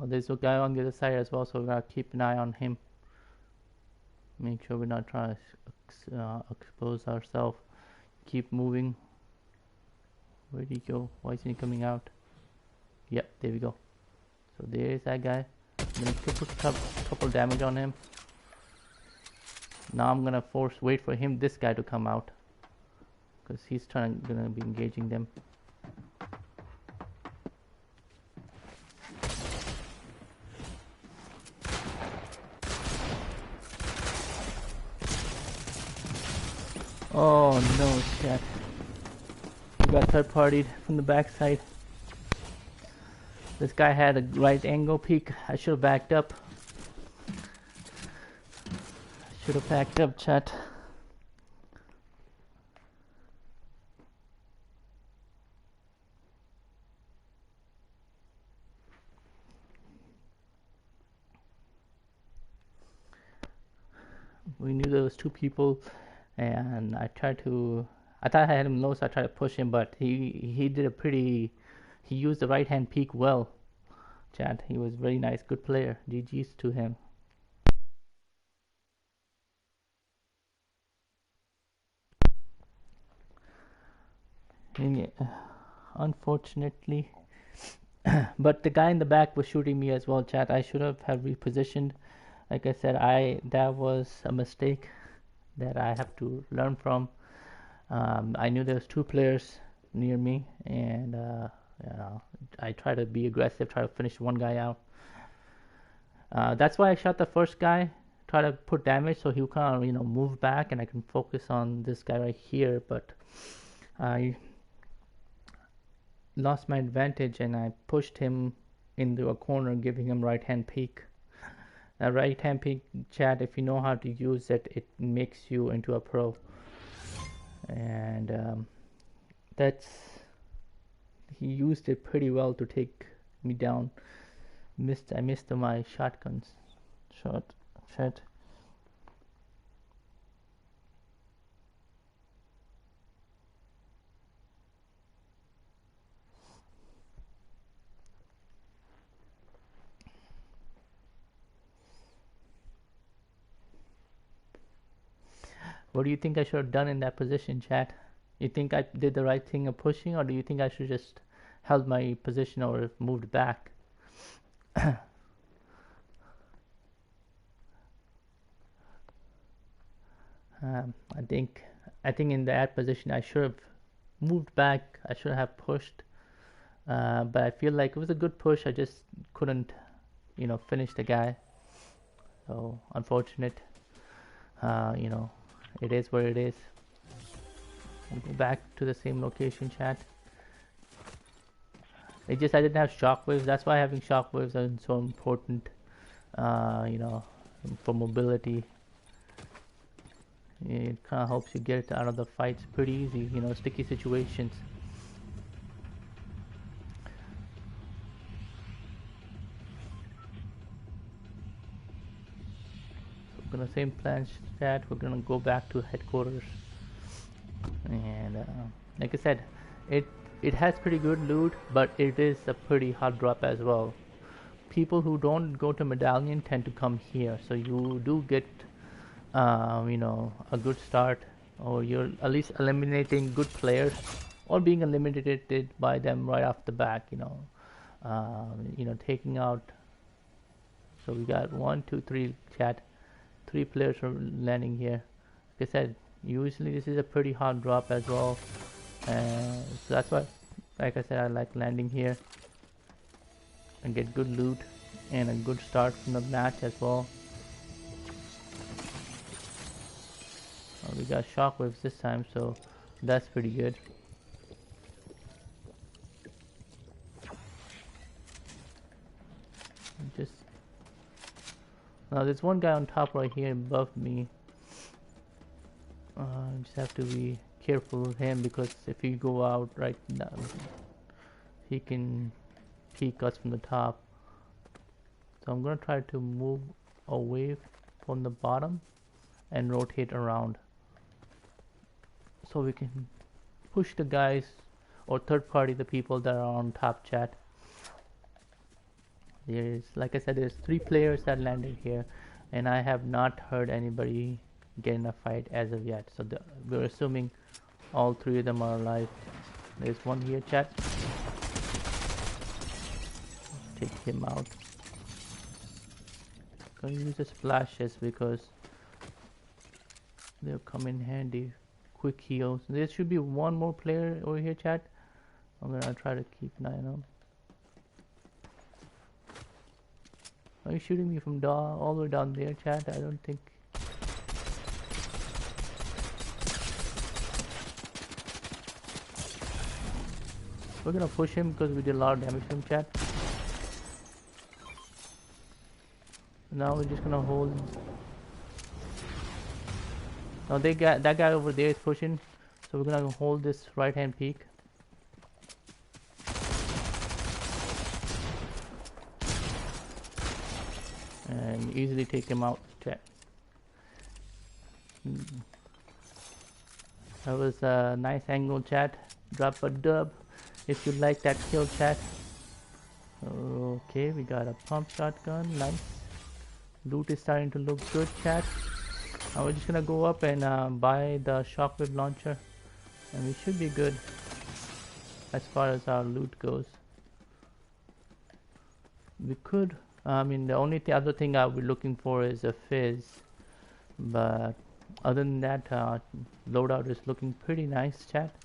Oh, there's a guy on the other side as well, so we gotta keep an eye on him. Make sure we're not trying to expose ourselves. Keep moving. Where'd he go? Why isn't he coming out? Yep, there we go. So there's that guy. I'm gonna put a couple damage on him. Now I'm gonna wait for this guy to come out, because he's gonna be engaging them. Oh no, chat. We got third partied from the backside. This guy had a right angle peek. I should have backed up. Should have backed up, chat. We knew there was two people, and I thought I had him low, so I tried to push him, but he did he used the right hand peek well, chat. He was very nice, good player. GG's to him. And, unfortunately, but the guy in the back was shooting me as well, chat. I should have repositioned. Like I said, that was a mistake that I have to learn from. I knew there was two players near me, and I try to be aggressive, try to finish one guy out. That's why I shot the first guy, try to put damage so he kind of move back, and I can focus on this guy right here. But I lost my advantage, and I pushed him into a corner, giving him right hand peek. A right hand peek, chat, if you know how to use it, it makes you into a pro. And he used it pretty well to take me down. I missed my shotguns shot. What do you think I should have done in that position, chat? You think I did the right thing of pushing, or do you think I should just held my position or moved back? I think in that position I should have moved back. I should have pushed, but I feel like it was a good push. I just couldn't, finish the guy. So unfortunate. It is what it is. I'll go back to the same location, chat. I didn't have shockwaves. That's why having shockwaves are so important. For mobility. It kind of helps you get out of the fights pretty easy. Sticky situations. So we're gonna same plan, chat. We're gonna go back to headquarters. And like I said, it has pretty good loot, but it is a pretty hard drop as well. People who don't go to medallion tend to come here, so you do get a good start, or you're at least eliminating good players, or being eliminated by them right off the back. Taking out. So we got 1, 2, 3, chat. 3 players are landing here. Like I said, usually this is a pretty hard drop as well, and so that's why, like I said, I like landing here and get good loot and a good start from the match as well. We got shockwaves this time, so that's pretty good. Now there's one guy on top right here above me. Just have to be careful with him, because if you go out right now, he can peek us from the top. So I'm gonna try to move away from the bottom and rotate around, so we can push the guys or third party, the people that are on top, chat. Like I said, there's 3 players that landed here, and I have not heard anybody get in a fight as of yet. So we're assuming all 3 of them are alive. There's one here, chat. Take him out. Gonna use the splashes because They'll come in handy. Quick heals. There should be one more player over here, chat. I'm gonna try to keep an eye on him. Are you shooting me from all the way down there, chat? I don't think. We're gonna push him because we did a lot of damage to him, chat. Now we're just gonna hold. Now that guy over there is pushing, so we're gonna hold this right hand peak. And easily take him out, chat. That was a nice angle, chat. Drop a dub if you like that kill, chat. Okay, we got a pump shotgun. Nice. Loot is starting to look good, chat. Now we're just gonna go up and buy the shockwave launcher, and we should be good as far as our loot goes. We could, I mean, the only other thing I'll be looking for is a fizz, but other than that, loadout is looking pretty nice, chat.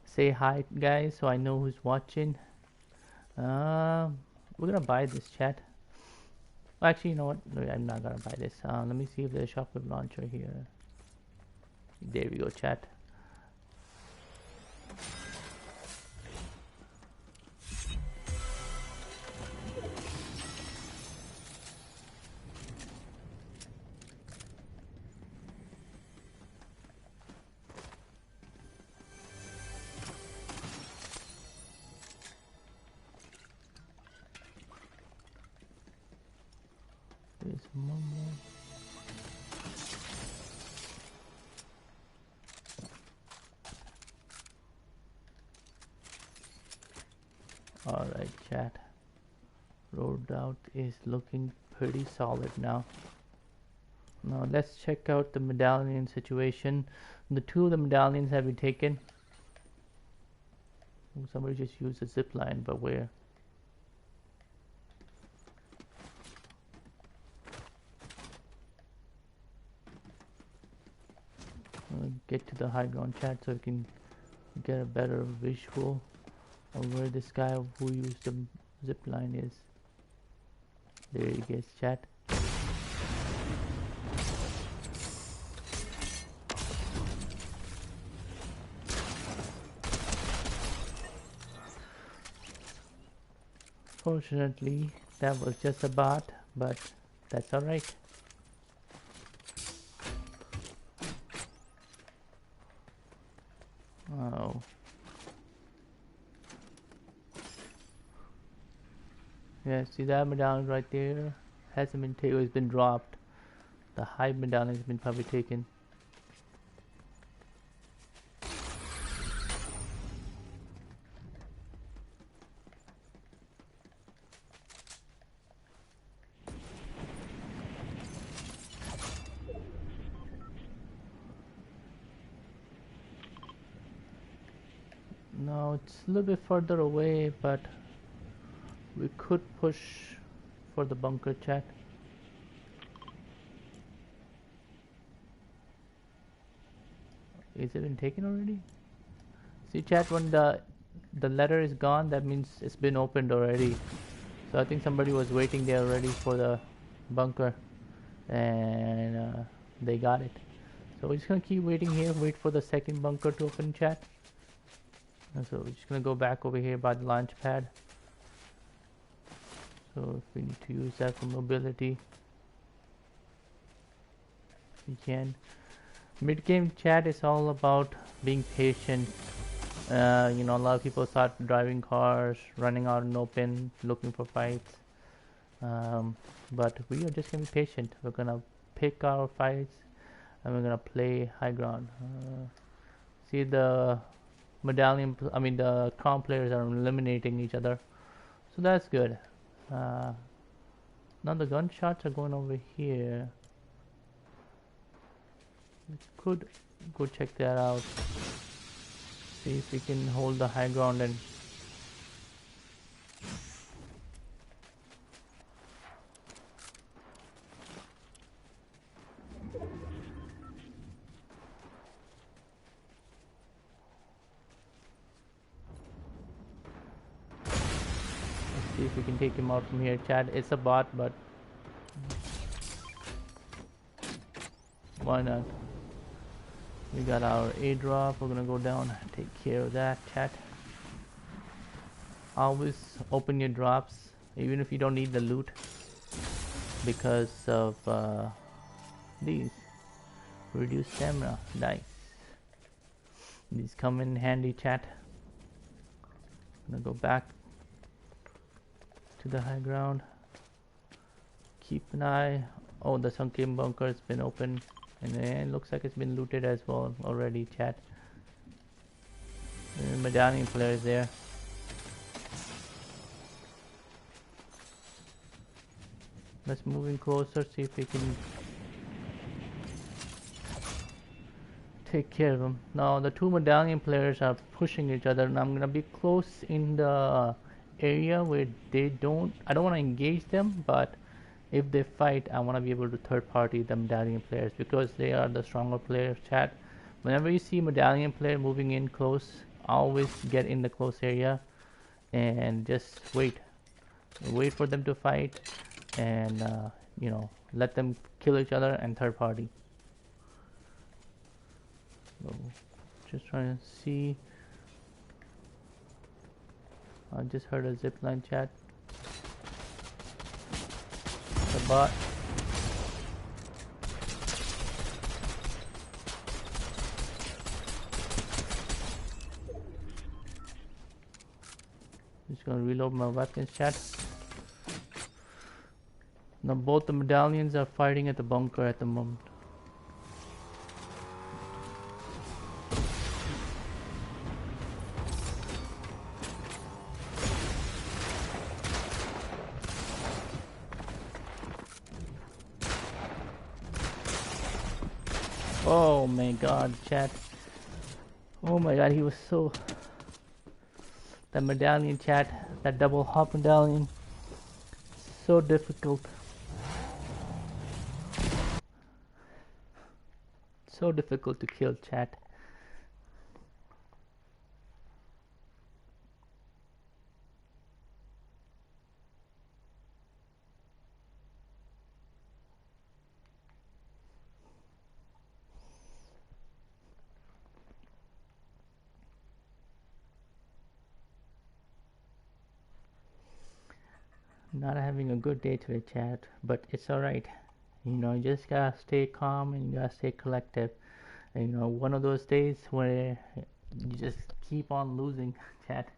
Say hi, guys, so I know who's watching. We're gonna buy this, chat. Actually, you know what? No, I'm not gonna buy this. Let me see if there's a shockwave launcher here. There we go, chat. There's one more. Alright, chat. Road out is looking pretty solid now. Now let's check out the medallion situation. The two of the medallions have been taken. Ooh, somebody just used a zip line, but where? Get to the high ground, chat, so we can get a better visual of where this guy who used the zip line is. There he gets, chat. Fortunately, that was just a bot, but that's alright. Oh. Yeah, see that medallion right there? Hasn't been taken, it's been dropped. The high medallion has been probably taken. No, it's a little bit further away, but we could push for the bunker, chat. Is it been taken already? See, chat, when the letter is gone, that means it's been opened already. So I think somebody was waiting there already for the bunker, and they got it. So we're just gonna keep waiting here, wait for the second bunker to open, chat. And so we're just gonna go back over here by the launch pad. So if we need to use that for mobility, we can. Mid-game, chat, is all about being patient. You know, a lot of people start driving cars, running out in open, looking for fights. But we are just gonna be patient. We're gonna pick our fights, and we're gonna play high ground. See, the medallion, I mean the crown players are eliminating each other, so that's good. Now the gunshots are going over here. We could go check that out, see if we can hold the high ground and see if we can take him out from here, chat. It's a bot, but why not? We got our airdrop. We're gonna go down and take care of that, chat. Always open your drops, even if you don't need the loot, because of these. Reduce stamina. Nice. These come in handy, chat. I'm gonna go back to the high ground. Keep an eye. Oh, the sunken bunker has been opened, and it looks like it's been looted as well already, chat. The medallion player is there. Let's move in closer, see if we can take care of them. Now the two medallion players are pushing each other, and I'm gonna be close in the area where I don't want to engage them, but if they fight, I want to be able to third party the medallion players because they are the stronger players, chat. Whenever you see medallion player moving in close, always get in the close area and just wait for them to fight, and you know, let them kill each other and third party. So, just trying to see. I just heard a zipline, chat. The bot. Just gonna reload my weapons, chat. Now both the medallions are fighting at the bunker at the moment. Oh my god, chat. Oh my god, he was so... That medallion, chat. That double hop medallion. So difficult. So difficult to kill, chat. Not having a good day today, chat, but it's alright. You know, you just gotta stay calm and you gotta stay collective. And, you know, one of those days where you just keep on losing, chat.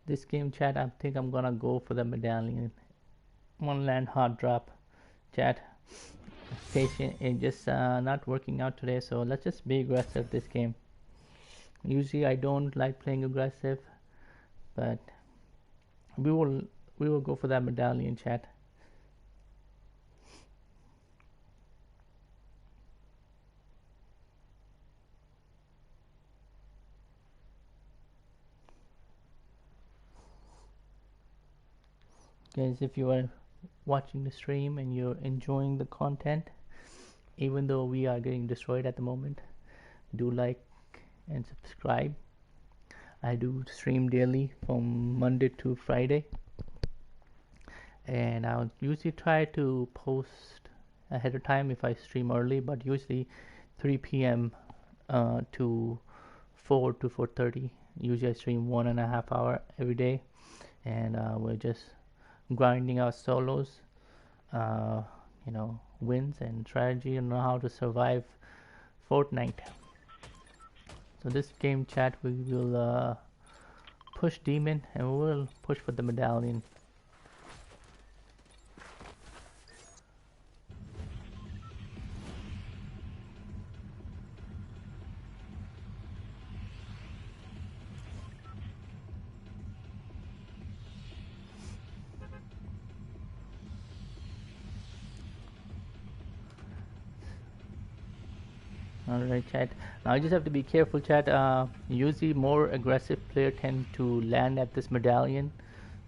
This game, chat, I think I'm gonna go for the medallion. One land hard drop, chat. Patient and just not working out today, so let's just be aggressive this game. Usually I don't like playing aggressive, but we will go for that medallion, chat. Guys, if you are watching the stream and you're enjoying the content, even though we are getting destroyed at the moment, do like and subscribe. I do stream daily from Monday to Friday, and I'll usually try to post ahead of time if I stream early, but usually 3 p.m. To 4 to 4:30. Usually I stream 1.5 hours every day, and we're just grinding out solos, you know, wins and strategy and know how to survive Fortnite. So this game, chat, we will push demon and we will push for the medallion. Alright, chat. Now you just have to be careful, chat. Usually more aggressive player tend to land at this medallion,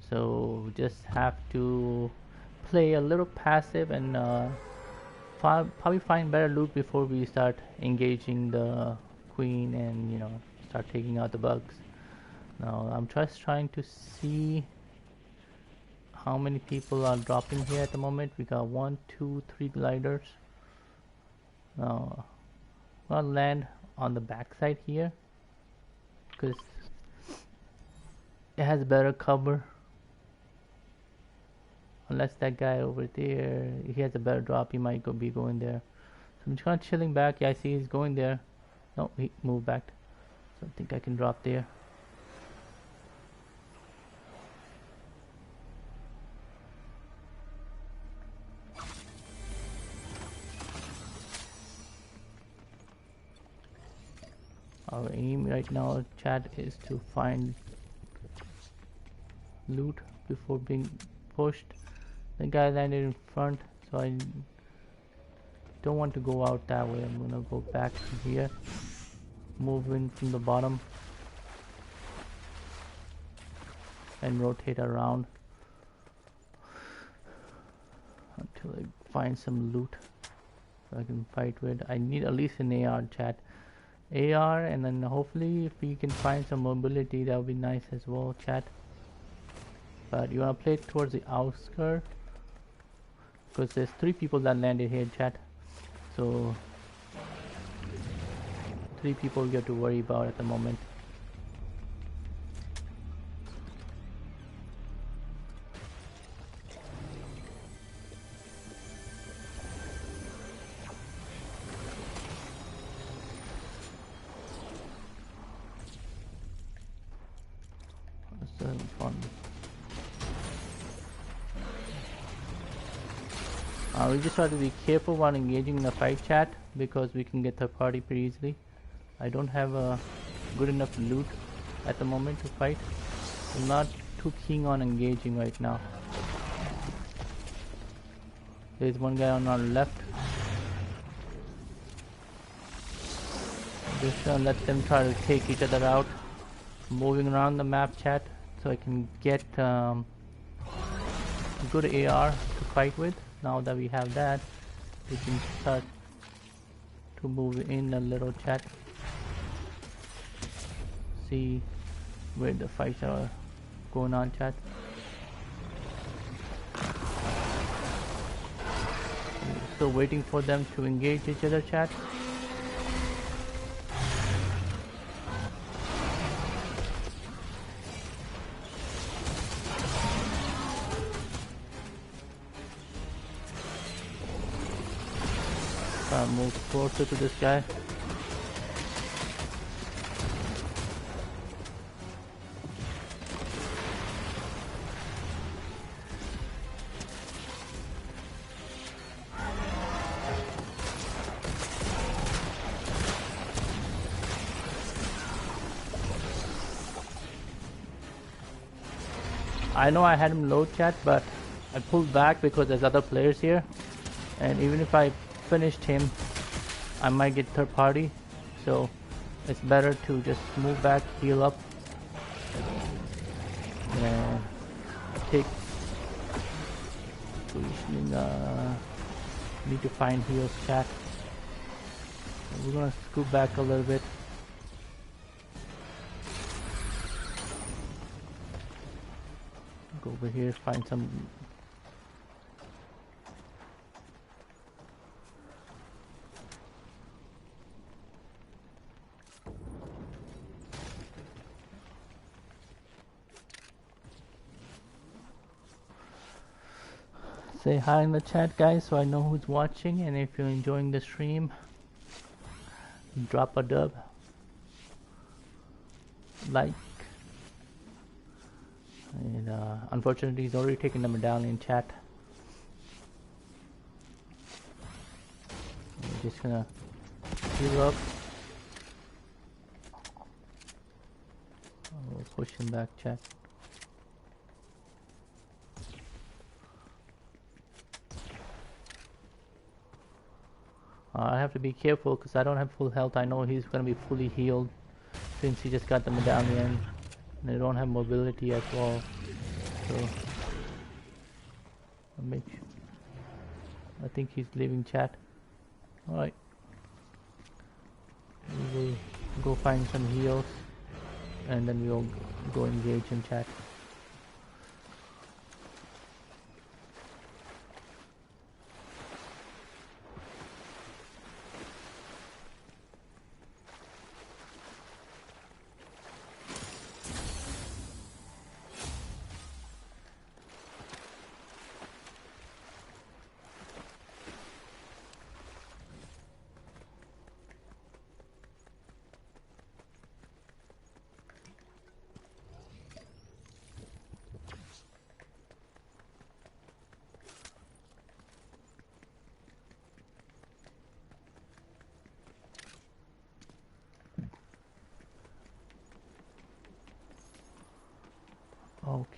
so just have to play a little passive and probably find better loot before we start engaging the queen and start taking out the bugs. Now I'm just trying to see how many people are dropping here at the moment. We got 1, 2, 3 gliders. Now I'll land on the backside here because it has better cover. Unless that guy over there, he has a better drop, he might be going there. So I'm just kind of chilling back. Yeah, I see he's going there. No, he moved back. So I think I can drop there. Our aim right now, chat, is to find loot before being pushed. The guy landed in front, so I don't want to go out that way. I'm gonna go back to here, move in from the bottom, and rotate around until I find some loot so I can fight with. I need at least an AR, chat. AR, and then hopefully if we can find some mobility, that would be nice as well, chat. But you wanna play it towards the outskirts because there's 3 people that landed here, chat. So 3 people you have to worry about at the moment. Fun. We just have to be careful while engaging in the fight, chat, because we can get third party pretty easily. I don't have a good enough loot at the moment to fight. I'm not too keen on engaging right now. There's one guy on our left. Just gonna let them try to take each other out. Moving around the map, chat, so I can get a good AR to fight with. Now that we have that, we can start to move in a little, chat. See where the fights are going on, chat. We're still waiting for them to engage each other, chat. Move closer to this guy. I know I had him low, chat, but I pulled back because there's other players here, and even if I finished him, I might get third party, so it's better to just move back, heal up, and take positioning. Need to find heals, chat. We're gonna scoot back a little bit. Go over here, find some. Say hi in the chat, guys, so I know who's watching, and if you're enjoying the stream, drop a dub, like, and unfortunately he's already taken the medallion, chat. I'm just gonna heal up. We'll push him back, chat. I have to be careful because I don't have full health. I know he's gonna be fully healed since he just got the medallion. And I don't have mobility as well. So I'll make sure. I think he's leaving chat. Alright. We will go find some heals and then we'll go engage in chat.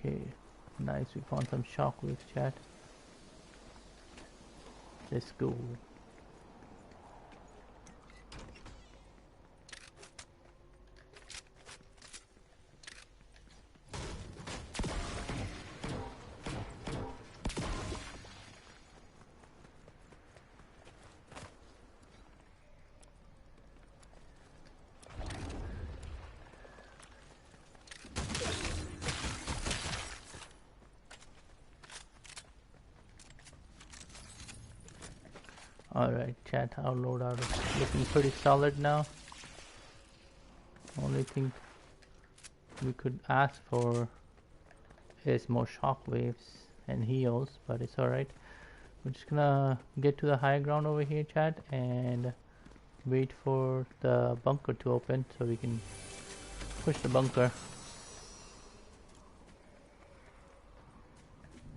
Okay, nice, we found some shockwaves, chat. Let's go. Alright, chat, our loadout is looking pretty solid now. Only thing we could ask for is more shockwaves and heals, but it's alright. We're just gonna get to the high ground over here, chat, and wait for the bunker to open so we can push the bunker.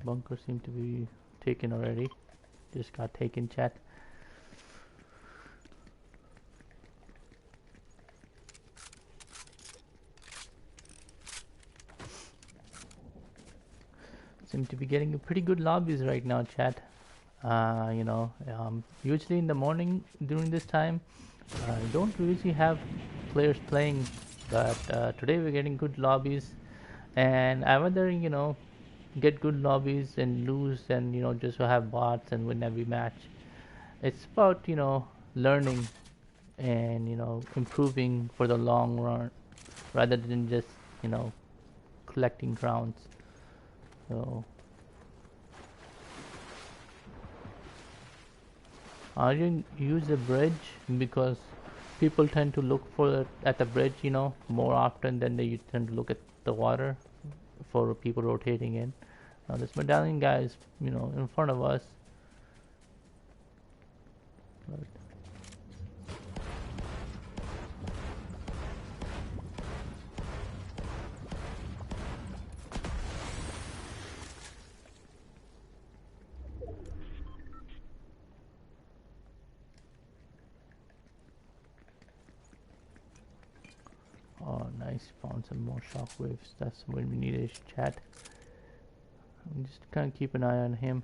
Bunker seemed to be taken already. Just got taken, chat. Seem to be getting pretty good lobbies right now, chat. You know, usually in the morning during this time, I don't usually have players playing, but today we're getting good lobbies, and I rather, you know, get good lobbies and lose and, you know, just have bots and win every match. It's about, you know, learning and, you know, improving for the long run rather than just, you know, collecting crowns. So I didn't use the bridge because people tend to look for it at the bridge, you know, more often than they tend to look at the water for people rotating in. Now this medallion guy is, you know, in front of us. But oh, nice, found some more shockwaves. That's what we need is chat. I'm just kind of keep an eye on him.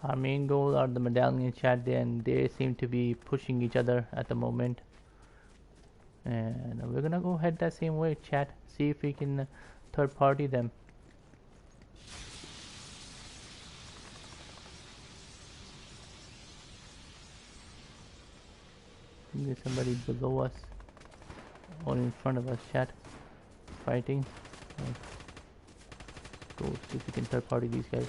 Our main goal are the medallion chat, and they seem to be pushing each other at the moment. And we're gonna go head that same way, chat. See if we can third party them. I think there's somebody below us or in front of us, chat, fighting. Let's go see if we can third party these guys.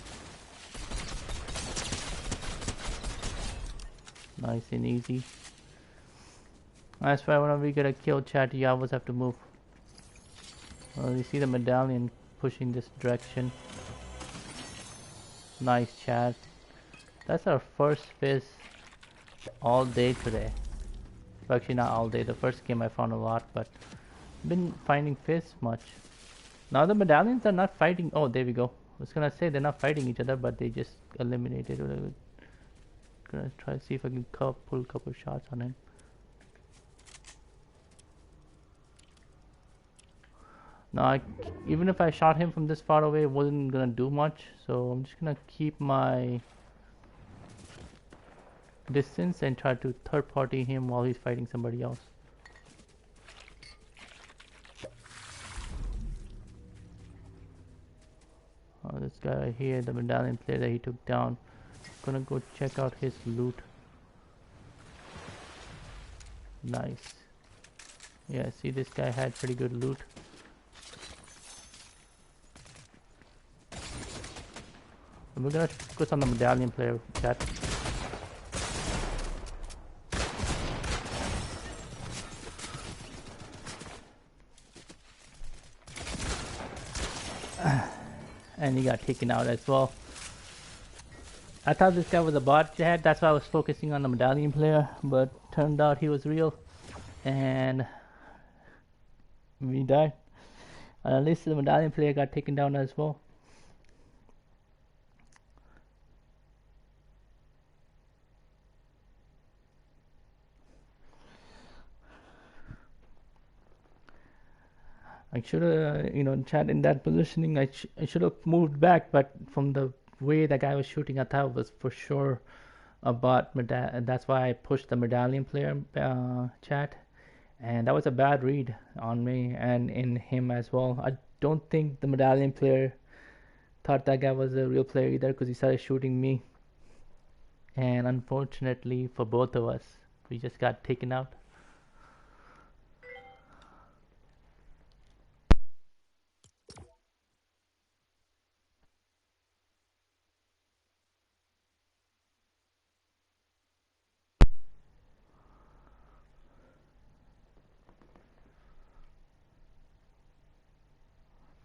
Nice and easy. That's why whenever we get a kill, chat, you always have to move. Well, you see the medallion pushing this direction. Nice, chat. That's our first fizz all day today. Well, actually not all day. The first game I found a lot, but been finding fizz much. Now the medallions are not fighting. Oh, there we go. I was gonna say they're not fighting each other, but they just eliminated. Gonna try to see if I can pull a couple shots on him. Now, even if I shot him from this far away, it wasn't gonna do much. So I'm just gonna keep my distance and try to third party him while he's fighting somebody else. This guy right here, the medallion player that he took down. Gonna go check out his loot. Nice. Yeah, see, this guy had pretty good loot. And we're gonna focus on the medallion player, chat. And he got taken out as well. I thought this guy was a bot, chat. That's why I was focusing on the medallion player, but turned out he was real. And we died. And at least the medallion player got taken down as well. I should have, chat, in that positioning, I should have moved back, but from the way that guy was shooting, I thought it was for sure a bot. That's why I pushed the medallion player, chat. And that was a bad read on me and in him as well. I don't think the medallion player thought that guy was a real player either, because he started shooting me. And unfortunately for both of us, we just got taken out.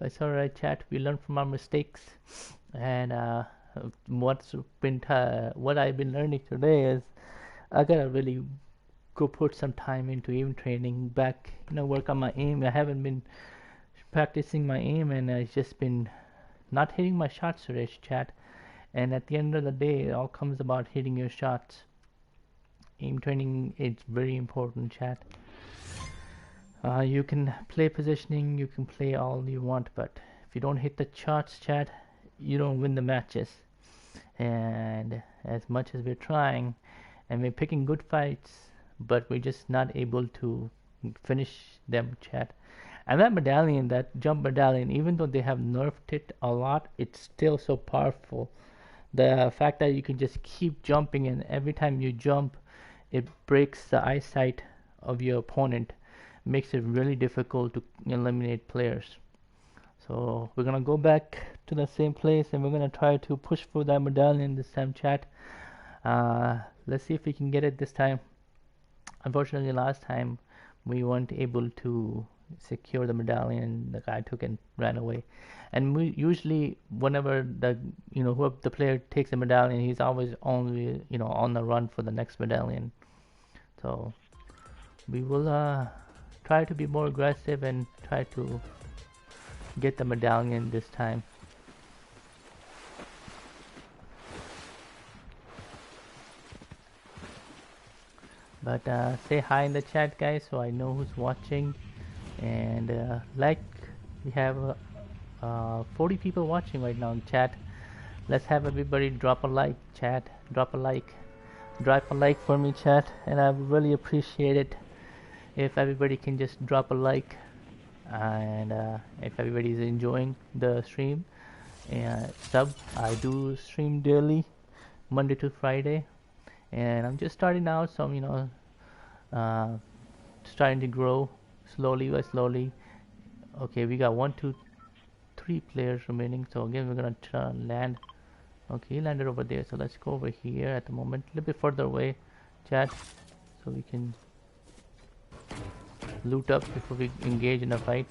It's alright, chat. We learn from our mistakes, and what I've been learning today is I gotta really go put some time into aim training. Work on my aim. I haven't been practicing my aim, and it's just been not hitting my shots, Suresh, chat. And at the end of the day, it all comes about hitting your shots. Aim training is very important, chat. You can play positioning, you can play all you want, but if you don't hit the shots, chat, you don't win the matches. And as much as we're trying, and we're picking good fights, but we're just not able to finish them, chat. And that jump medallion, even though they have nerfed it a lot, it's still so powerful. The fact that you can just keep jumping, and every time you jump, it breaks the eyesight of your opponent, makes it really difficult to eliminate players. So we're gonna go back to the same place, and we're gonna try to push for that medallion this time, chat. Let's see if we can get it this time. Unfortunately, last time we weren't able to secure the medallion. The guy took and ran away. And we usually, whenever whoever the player takes a medallion, he's always only on the run for the next medallion. So we will try to be more aggressive and try to get the medallion this time. But say hi in the chat, guys, so I know who's watching. And we have 40 people watching right now in chat. Let's have everybody drop a like, chat. Drop a like for me, chat, and I would really appreciate it if everybody can just drop a like, and if everybody's enjoying the stream. And I do stream daily, Monday to Friday, and I'm just starting out, so I'm starting to grow slowly by slowly. Okay, we got 1, 2, 3 players remaining, so again we're gonna land. Okay, he landed over there, so let's go over here at the moment, a little bit further away, chat, so we can loot up before we engage in a fight.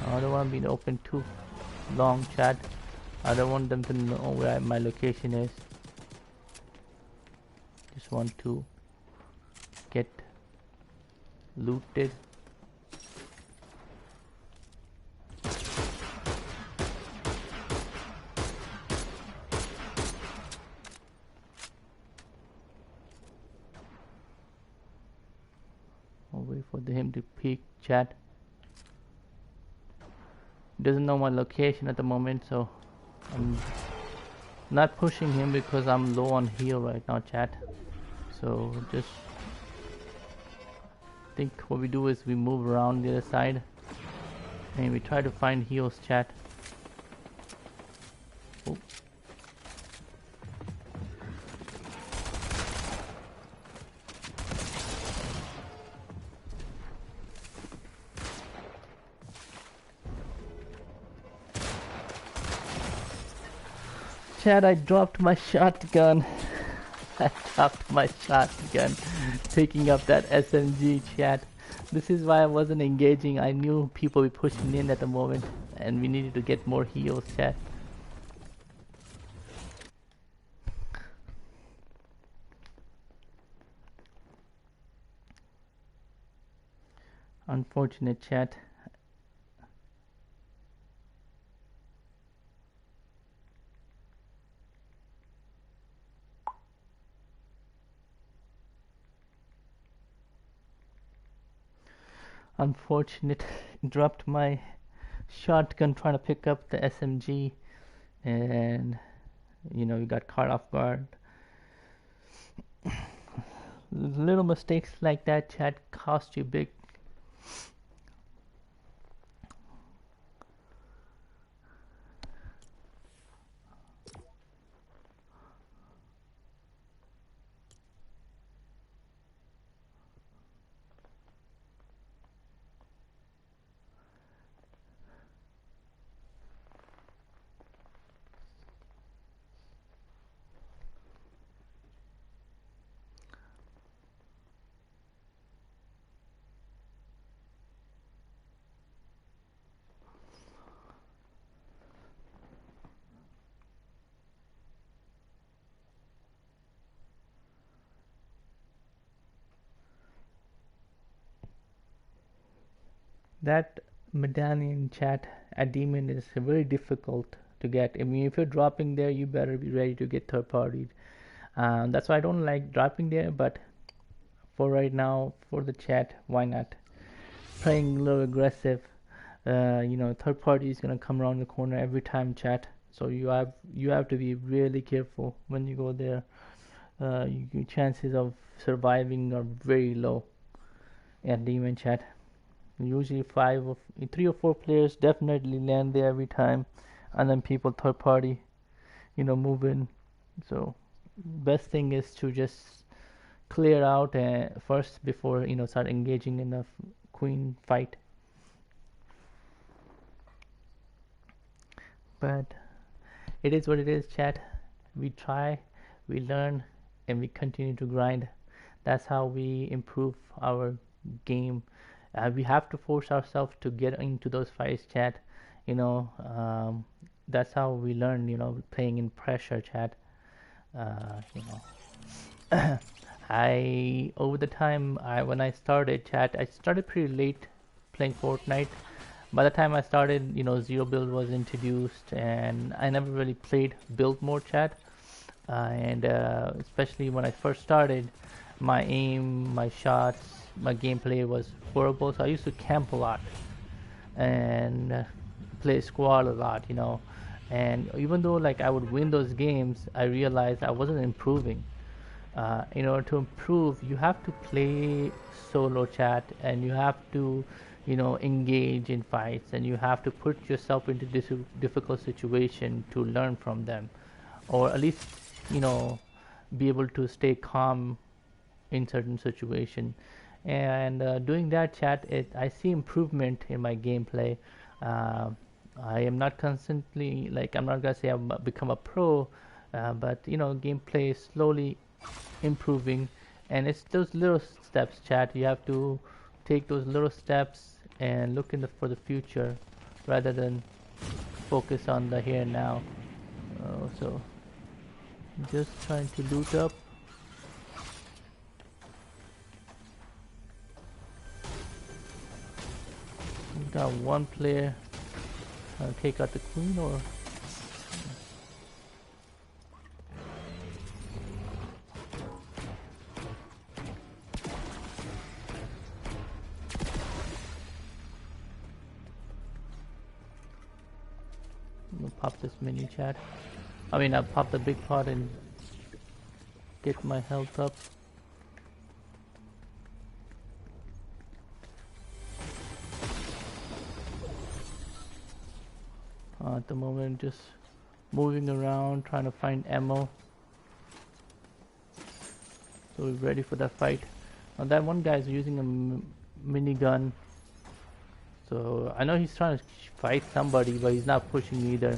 I don't want to be open too long, chat. I don't want them to know where my location is. Just want to get looted. going to peek chat. Doesn't know my location at the moment, so I'm not pushing him because I'm low on heal right now, chat. So just think what we do is we move around the other side and we try to find heals, chat. Oh. Chat, I dropped my shotgun. I dropped my shotgun picking up that SMG, chat. This is why I wasn't engaging. I knew people were pushing in at the moment and we needed to get more heals, chat. Unfortunate, chat. Unfortunate. Dropped my shotgun trying to pick up the SMG and you know, you got caught off guard. Little mistakes like that, chat, cost you big. That medallion, chat, at demon is very difficult to get. I mean, if you're dropping there, you better be ready to get third party. That's why I don't like dropping there, but for right now, for the chat, why not? Playing a little aggressive. You know, third party is gonna come around the corner every time, chat. So you have to be really careful when you go there. Your chances of surviving are very low at demon, chat. Usually 3 or 4 players definitely land there every time, and then people third party, you know, move in. So best thing is to just clear out first before, you know, start engaging in a queen fight. But it is what it is, chat. We try, we learn, and we continue to grind. That's how we improve our game. We have to force ourselves to get into those fights, chat. You know, that's how we learn, you know, playing in pressure, chat. You know, over the time, when I started, chat, I started pretty late playing Fortnite. By the time I started, you know, zero build was introduced, and I never really played build mode, chat. And especially when I first started, my aim, my shots, my gameplay was horrible. So I used to camp a lot and play squad a lot, you know. And even though like I would win those games, I realized I wasn't improving. In order to improve, you have to play solo, chat, and you have to, you know, engage in fights, and you have to put yourself into this difficult situation to learn from them, or at least, you know, be able to stay calm in certain situation. And doing that, chat, I see improvement in my gameplay. I am not constantly, like, I'm not gonna say I've become a pro, but you know, gameplay is slowly improving, and it's those little steps, chat. You have to take those little steps and look for the future rather than focus on the here and now. So just trying to loot up. We got one player take out the queen, or I'm gonna pop this mini chat. I mean, I'll pop the big pot and get my health up. At the moment, just moving around, trying to find ammo. So we're ready for that fight. Now that one guy is using a minigun. So I know he's trying to fight somebody, but he's not pushing either.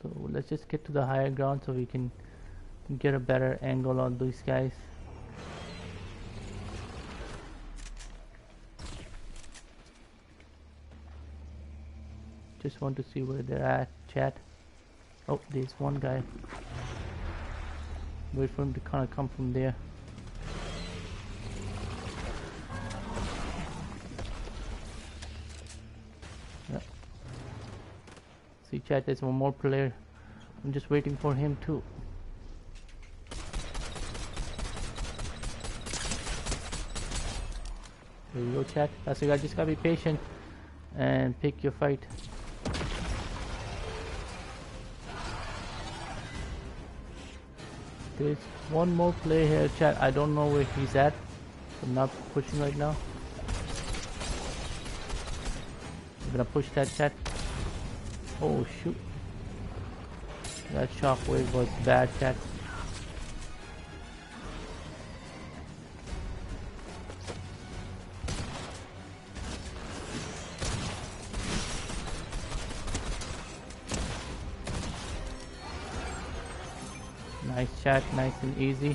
So let's just get to the higher ground so we can get a better angle on these guys. Just want to see where they're at, chat. Oh, there's one guy. Wait for him to kind of come from there. Yep. See, chat, there's one more player. I'm just waiting for him too. There you go, chat. That's it. I just gotta be patient and pick your fight. There's one more player here, chat. I don't know where he's at. I'm not pushing right now. I'm gonna push that, chat. Oh shoot. That shockwave was bad, chat. Nice chat, nice and easy.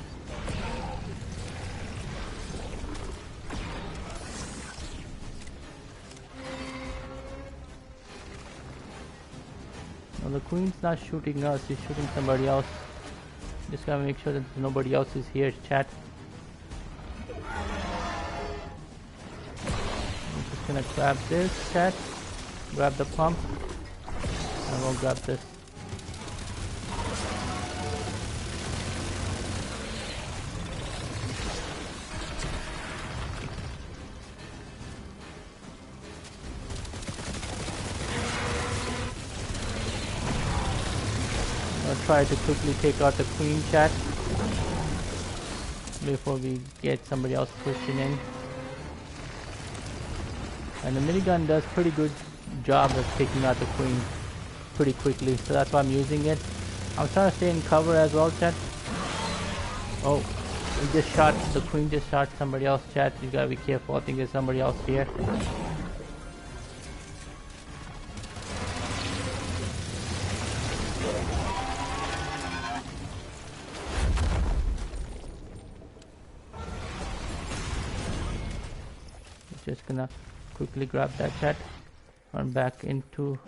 Now the queen's not shooting us, she's shooting somebody else. Just gotta make sure that nobody else is here, chat. I'm just gonna grab this, chat. Grab the pump. And we'll grab this. Try to quickly take out the queen, chat, before we get somebody else pushing in. And the minigun does pretty good job of taking out the queen pretty quickly, so that's why I'm using it. I'm trying to stay in cover as well, chat. Oh, the queen just shot somebody else, chat. You gotta be careful. I think there's somebody else here. Just gonna quickly grab that, chat. Run back into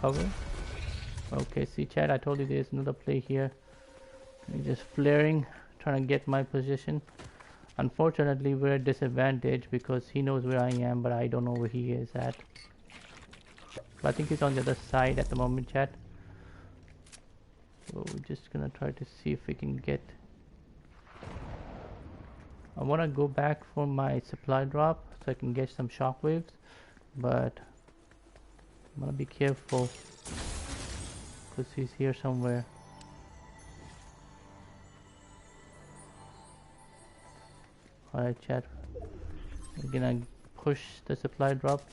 cover. Okay, see, chat, I told you there's another play here. He's just flaring, trying to get my position. Unfortunately, we're at disadvantage because he knows where I am, but I don't know where he is at. But I think he's on the other side at the moment, chat. So we're just gonna try to see if we can get... I want to go back for my supply drop so I can get some shockwaves, but I'm gonna be careful because he's here somewhere. Alright, chat, we're gonna push the supply drop.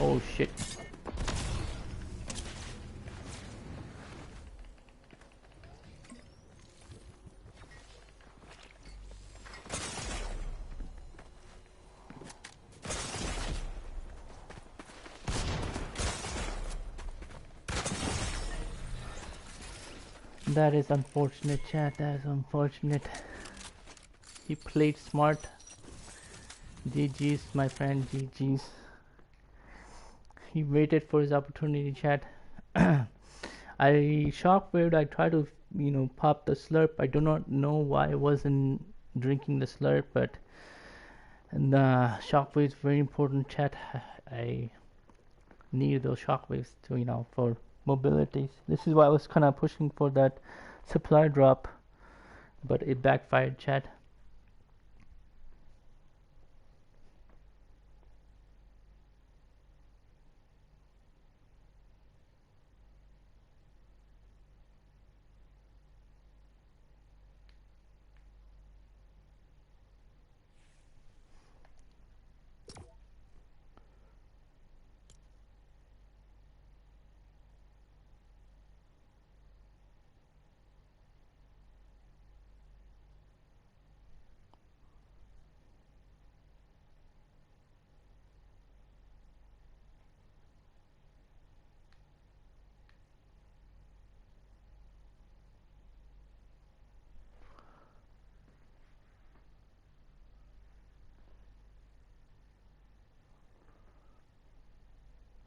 Oh shit. That is unfortunate, chat. That is unfortunate. He played smart. GG's, my friend. GG's. He waited for his opportunity, chat. I shockwaved. I tried to, pop the slurp. I do not know why I wasn't drinking the slurp, but the shockwave is very important, chat. I need those shockwaves to, for mobility. This is why I was kind of pushing for that supply drop, but it backfired, chat.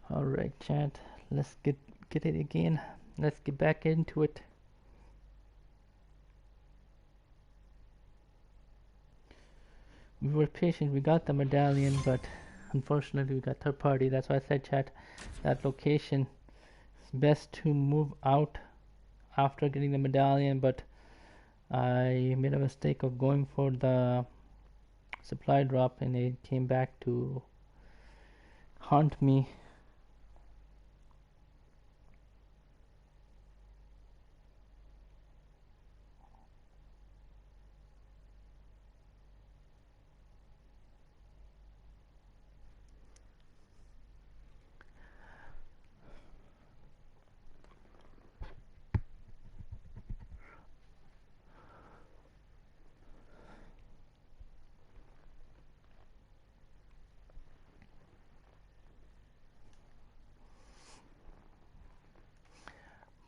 Alright, chat. Let's get it again. Let's get back into it. We were patient. We got the medallion, but unfortunately we got third party. That's why I said, chat, that location it's best to move out after getting the medallion, but I made a mistake of going for the supply drop and it came back to haunt me.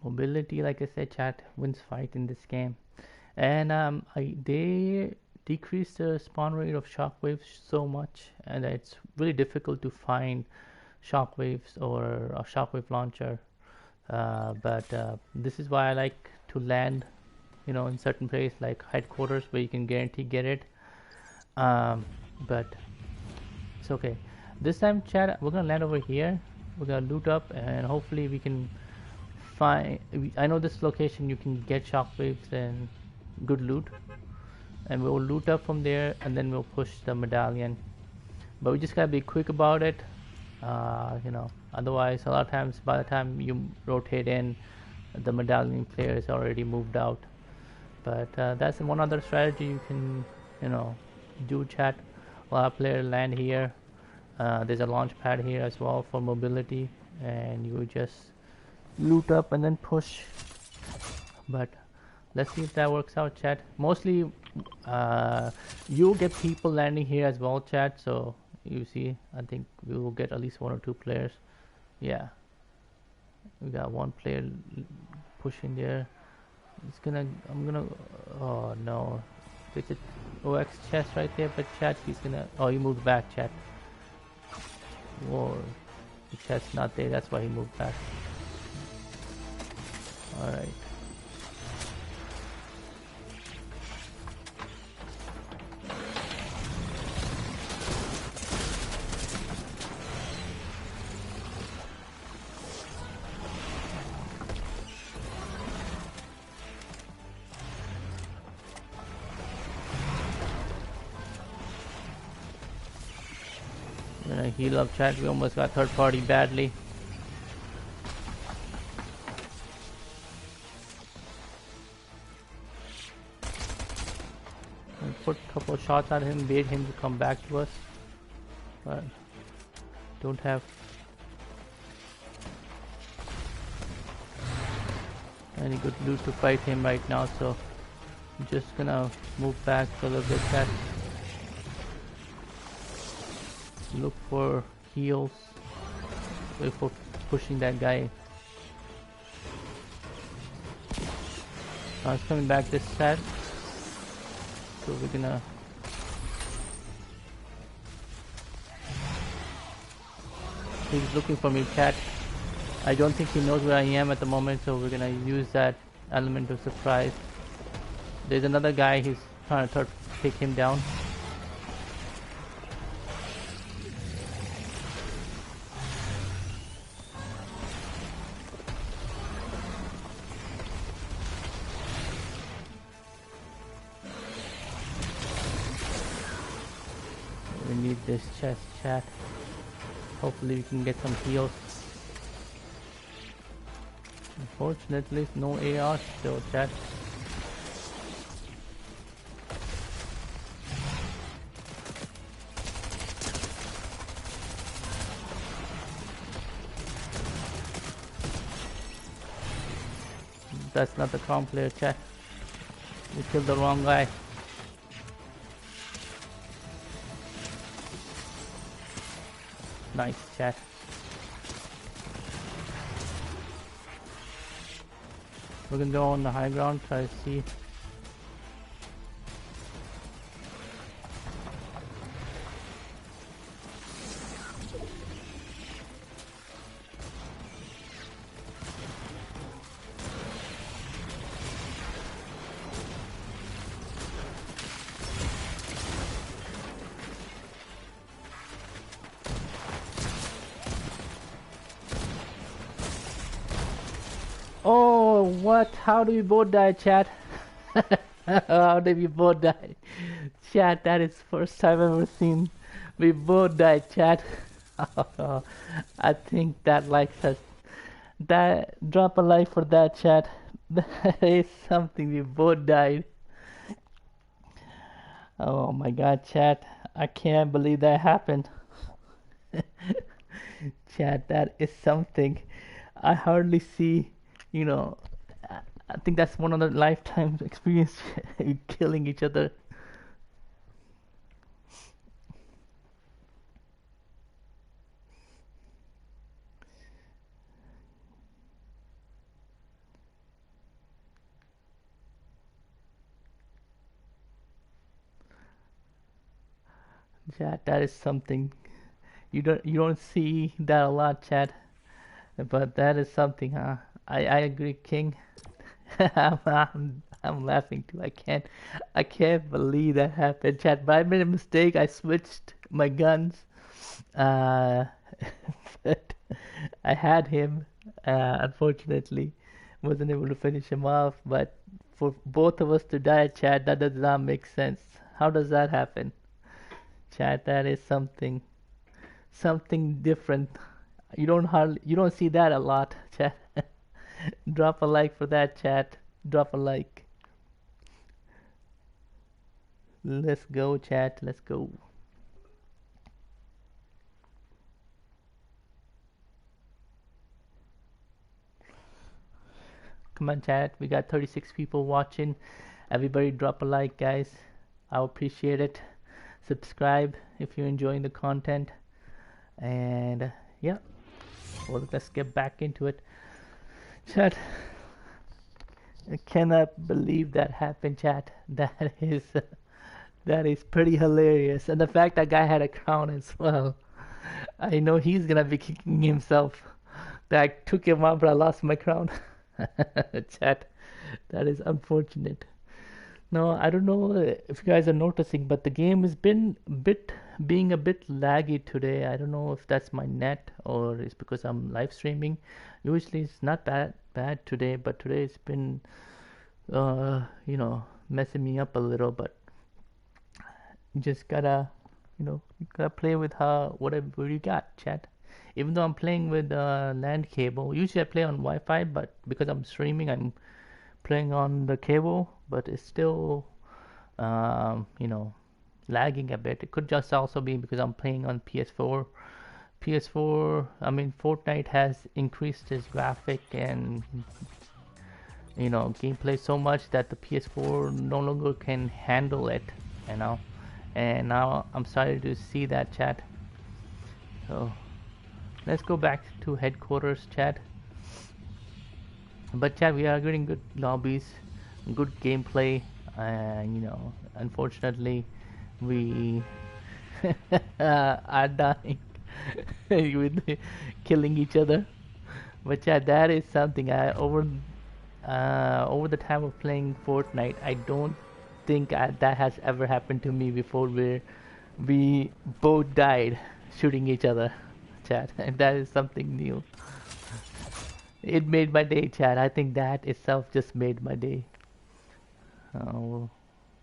Mobility, like I said, chat, wins fight in this game. And they decreased the spawn rate of shockwaves so much, and it's really difficult to find shockwaves or a shockwave launcher. But this is why I like to land, in certain place like headquarters where you can guarantee get it. But it's okay. This time, chat, we're gonna land over here. We're gonna loot up, and hopefully we can find. I know this location you can get shockwaves and good loot, and we'll loot up from there, and then we'll push the medallion. But we just gotta be quick about it. Otherwise a lot of times by the time you rotate in, the medallion player is already moved out. But that's one other strategy you can do, chat. A lot of players land here. There's a launch pad here as well for mobility, and you just loot up and then push. But let's see if that works out, chat. Mostly you'll get people landing here as well, chat. So you see, I think we will get at least 1 or 2 players. Yeah, we got 1 player pushing there. I'm gonna, oh no, there's a OX chest right there, but chat, he moved back, chat. Whoa, the chest's not there, that's why he moved back. Alright. Gonna heal up, chat. We almost got third party badly. I put a couple of shots at him, bait him to come back to us, but don't have any good loot to fight him right now, so I'm just gonna move back a little bit, chat. Look for heals before pushing that guy. It's coming back this side, so we're gonna he's looking for me, chat. I don't think he knows where I am at the moment, so we're gonna use that element of surprise. There's another guy, he's trying to take him down. this chest, chat. Hopefully we can get some heals. Unfortunately, no AR still, chat. That's not the calm player, chat. We killed the wrong guy. Nice, chat. We're gonna go on the high ground, try to see. Oh, what? How do we both die, chat? How did we both die? Chat, that is first time I've ever seen. We both died, chat. I think that likes us. That drop a like for that, chat. That is something. We both died. Oh my god, chat. I can't believe that happened. Chat, that is something. I hardly see, you know, I think that's one of the lifetime experience killing each other. Chat, that is something. You don't see that a lot, chat. But that is something, huh? I agree, King. I'm laughing too. I can't believe that happened, chat. But I made a mistake. I switched my guns. Uh, but I had him. Unfortunately, wasn't able to finish him off. But for both of us to die, chat, that does not make sense. How does that happen, chat? That is something different. You don't see that a lot, chat. Drop a like for that, chat. Drop a like. Let's go, chat. Let's go. Come on, chat. We got 36 people watching. Everybody drop a like, guys. I appreciate it. Subscribe if you're enjoying the content. And yeah, well, let's get back into it. Chat, I cannot believe that happened, chat. That is pretty hilarious. And the fact that guy had a crown as well. I know he's gonna be kicking himself. That I took him out, but I lost my crown. Chat, that is unfortunate. No, I don't know if you guys are noticing, but the game has been being a bit laggy today. I don't know if that's my net or it's because I'm live streaming. Usually it's not bad today, but today it's been messing me up a little. But you just gotta you gotta play with whatever you got, chat. Even though I'm playing with land cable, usually I play on Wi-Fi, but because I'm streaming, I'm playing on the cable, but it's still lagging a bit. It could just also be because I'm playing on PS4. I mean, Fortnite has increased its graphic and gameplay so much that the PS4 no longer can handle it, you know. And now I'm sorry to see that, chat. So let's go back to headquarters, chat. But chat, we are getting good lobbies, good gameplay. Unfortunately, we are dying with killing each other. But chat, that is something. Over the time of playing Fortnite, I don't think that has ever happened to me before, where we both died shooting each other, chat. And that is something new. It made my day, chat. I think that itself just made my day.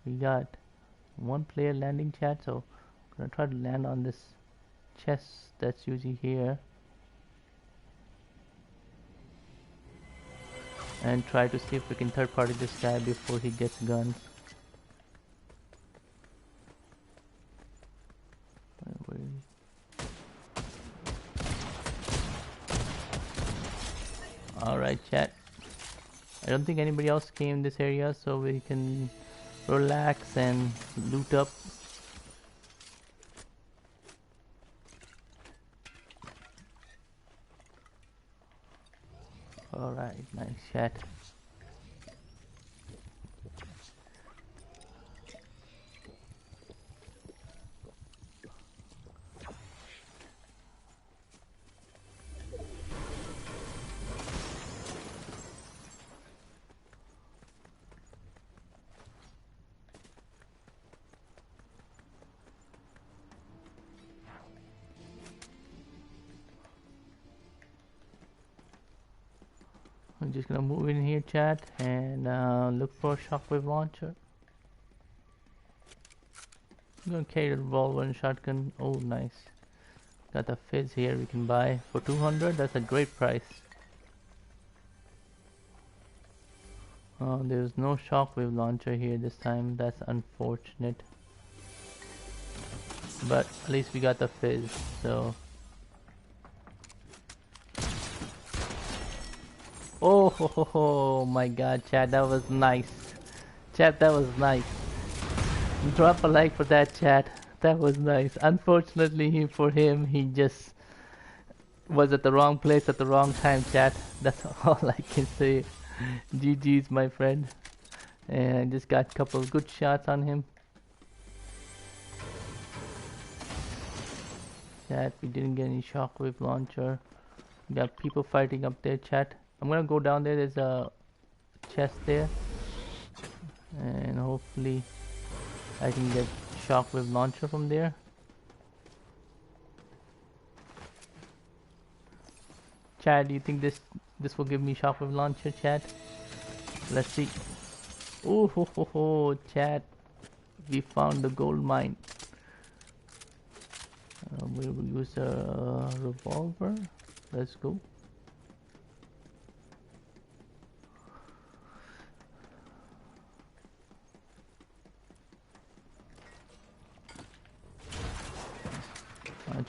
We got one player landing, chat, so gonna try to land on this chest that's usually here and try to see if we can third party this guy before he gets guns. Alright, chat. I don't think anybody else came in this area, so we can relax and loot up. Alright, nice chat. I'm just gonna move in here, chat, and look for a shockwave launcher. I'm gonna carry a revolver and shotgun. Oh, nice. Got a fizz here we can buy for 200. That's a great price. Oh, there's no shockwave launcher here this time. That's unfortunate. But at least we got the fizz, so. Oh my god, chat, that was nice. Chat, that was nice. Drop a like for that, chat. That was nice. Unfortunately for him, he just was at the wrong place at the wrong time, chat. That's all I can say. GG's, my friend. And I just got a couple of good shots on him. Chat, we didn't get any shockwave launcher. We got people fighting up there, chat. I'm gonna go down there. There's a chest there, and hopefully I can get shockwave launcher from there. Chad, do you think this will give me shockwave launcher, Chad? Let's see. Oh ho ho ho, Chad, we found the gold mine. We will use a revolver. Let's go.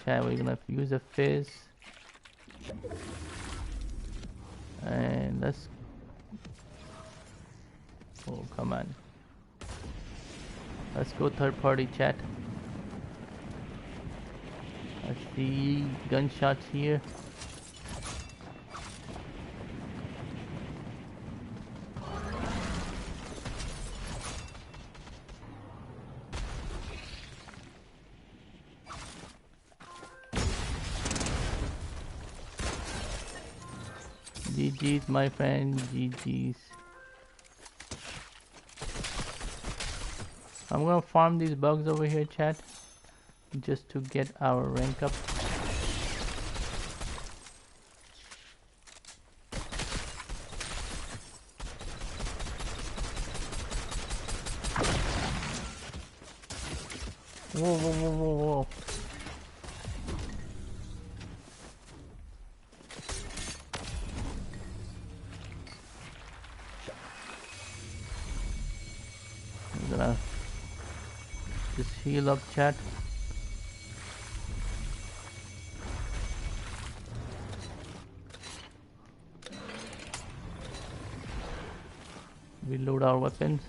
Chat, we're gonna use a fizz, and let's. Oh, come on. Let's go third party, chat. I see gunshots here. GG's, my friend. GG's. I'm gonna farm these bugs over here, chat, just to get our rank up. Whoa, whoa, whoa, whoa, whoa. I'm gonna just heal up, chat. Reload our weapons.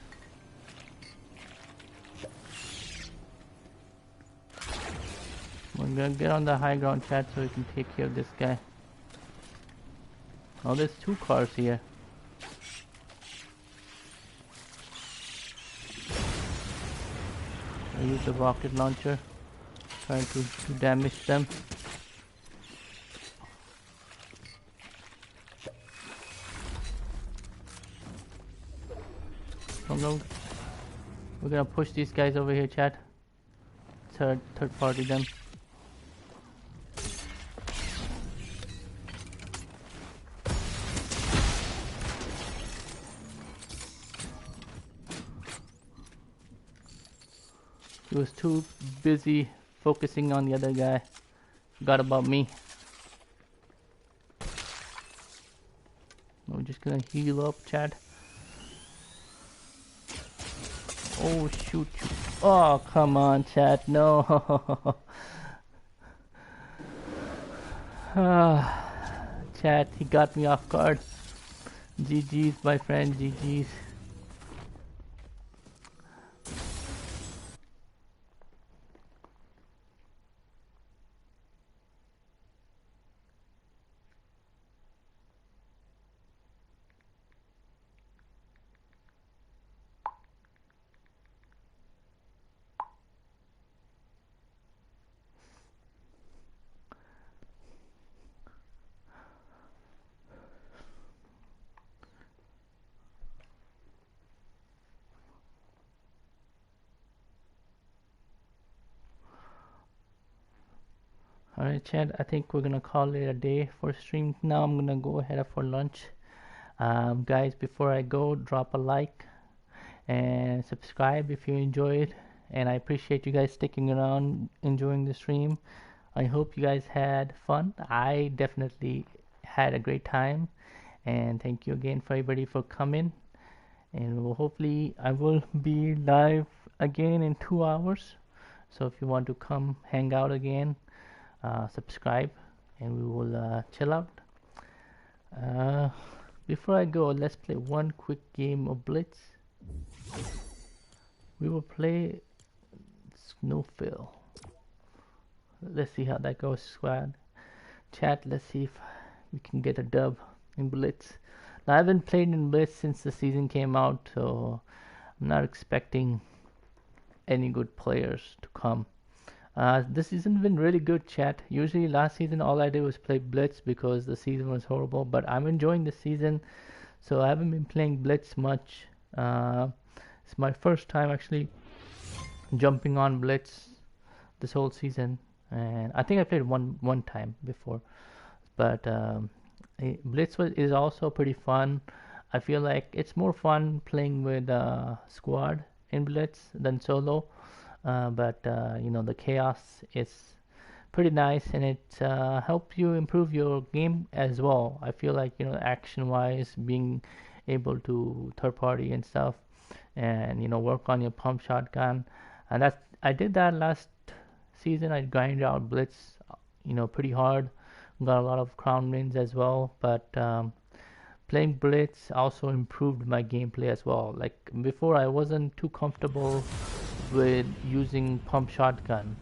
We're gonna get on the high ground, chat, so we can take care of this guy. Oh, there's two cars here. I use the rocket launcher, trying to damage them. Oh no, we're gonna push these guys over here, chat. Third party them. He was too busy focusing on the other guy. Forgot about me. We're just gonna heal up, chat. Oh shoot. Oh come on, chat. No. Chat, he got me off guard. GG's, my friend. GG's. Alright, chat, I think we're gonna call it a day for stream. Now I'm gonna go ahead for lunch. Guys, before I go, drop a like and subscribe if you enjoyed. And I appreciate you guys sticking around, enjoying the stream. I hope you guys had fun. I definitely had a great time. And thank you again for everybody for coming. And hopefully I will be live again in 2 hours. So if you want to come hang out again, subscribe and we will chill out. Before I go, let's play one quick game of Blitz. We will play Snowfill. Let's see how that goes, squad. Chat, let's see if we can get a dub in Blitz. Now, I haven't played in Blitz since the season came out, so I'm not expecting any good players to come. This season's been really good, chat. Usually last season all I did was play Blitz because the season was horrible, but I'm enjoying the season, so I haven't been playing Blitz much. It's my first time actually jumping on Blitz this whole season, and I think I played one time before, but Blitz is also pretty fun. I feel like it's more fun playing with squad in Blitz than solo. But you know, the chaos is pretty nice, and it helps you improve your game as well. I feel like, you know, action wise, being able to third party and stuff, and you know, work on your pump shotgun, and I did that last season. I grinded out Blitz, you know, pretty hard, got a lot of crown wins as well. But playing Blitz also improved my gameplay as well. Like before, I wasn't too comfortable with using pump shotgun.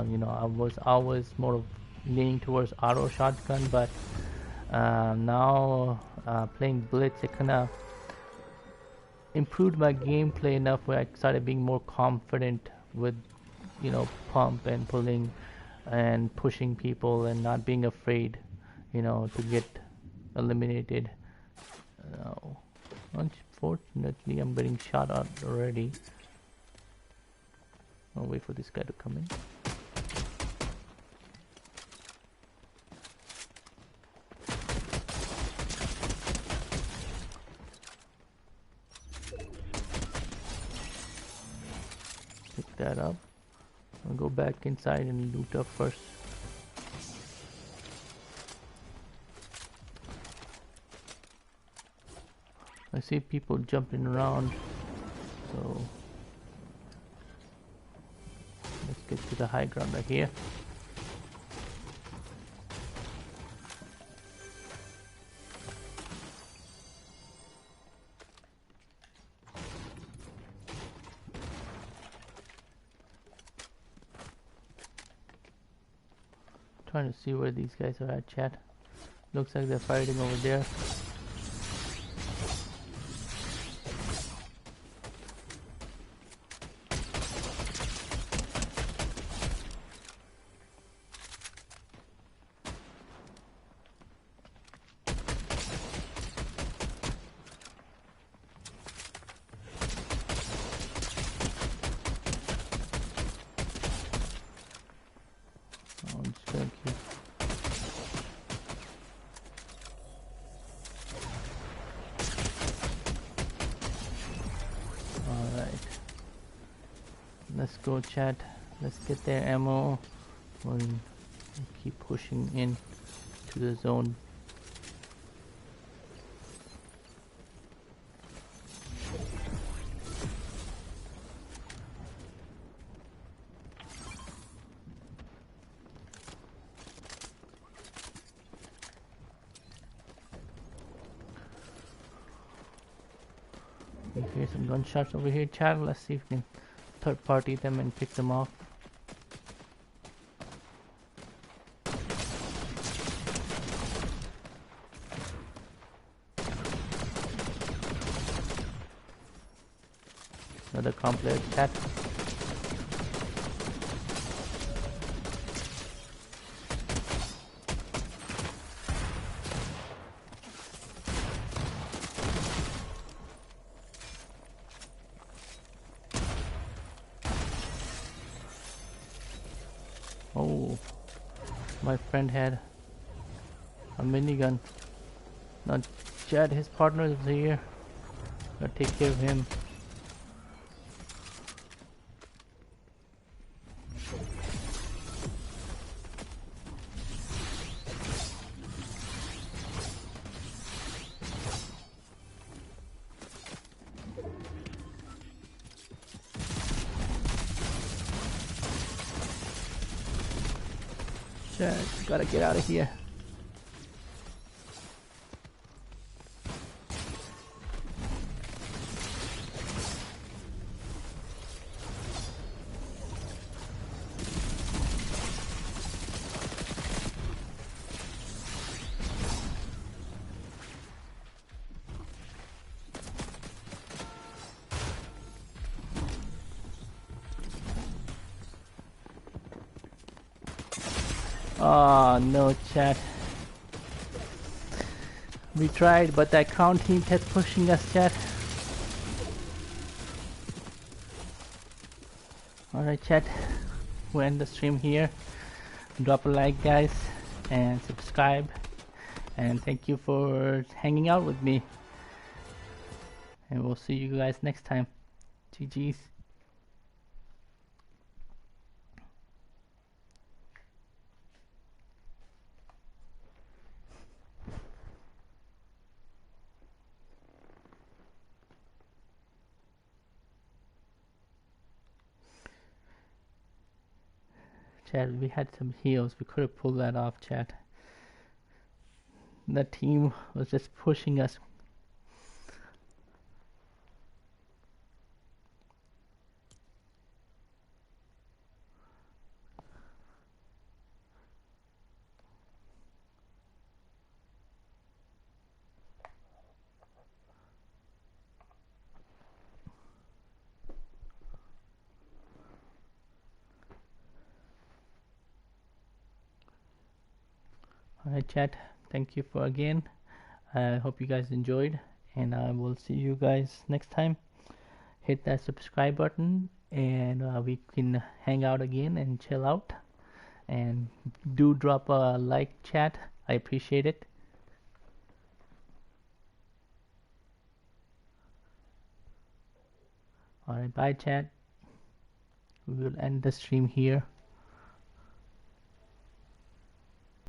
You know, I was always more leaning towards auto shotgun, but now playing Blitz, it kind of improved my gameplay enough where I started being more confident with, you know, pump and pulling and pushing people and not being afraid, you know, to get eliminated. Unfortunately, I'm getting shot at already. I'll wait for this guy to come in. Pick that up. I'll go back inside and loot up first. I see people jumping around, so let's get to the high ground right here. Trying to see where these guys are at, chat. Looks like they're fighting over there. Let's go, chat. Let's get their ammo. We'll keep pushing in to the zone. We hear some gunshots over here, chat. Let's see if we can third party them and pick them off. Another complex chat. Oh, my friend had a minigun. Now Chad, his partner is here. Gotta take care of him. Chad, gotta get out of here. Oh no, chat. We tried, but that crown team kept pushing us, chat. Alright, chat. We'll end the stream here. Drop a like, guys, and subscribe. And thank you for hanging out with me. And we'll see you guys next time. GG's. Chat, we had some heals. We could have pulled that off, chat. The team was just pushing us. Alright, chat. Thank you for again. I hope you guys enjoyed, and I will see you guys next time. Hit that subscribe button, and we can hang out again and chill out. And do drop a like, chat. I appreciate it. Alright, bye, chat. We will end the stream here.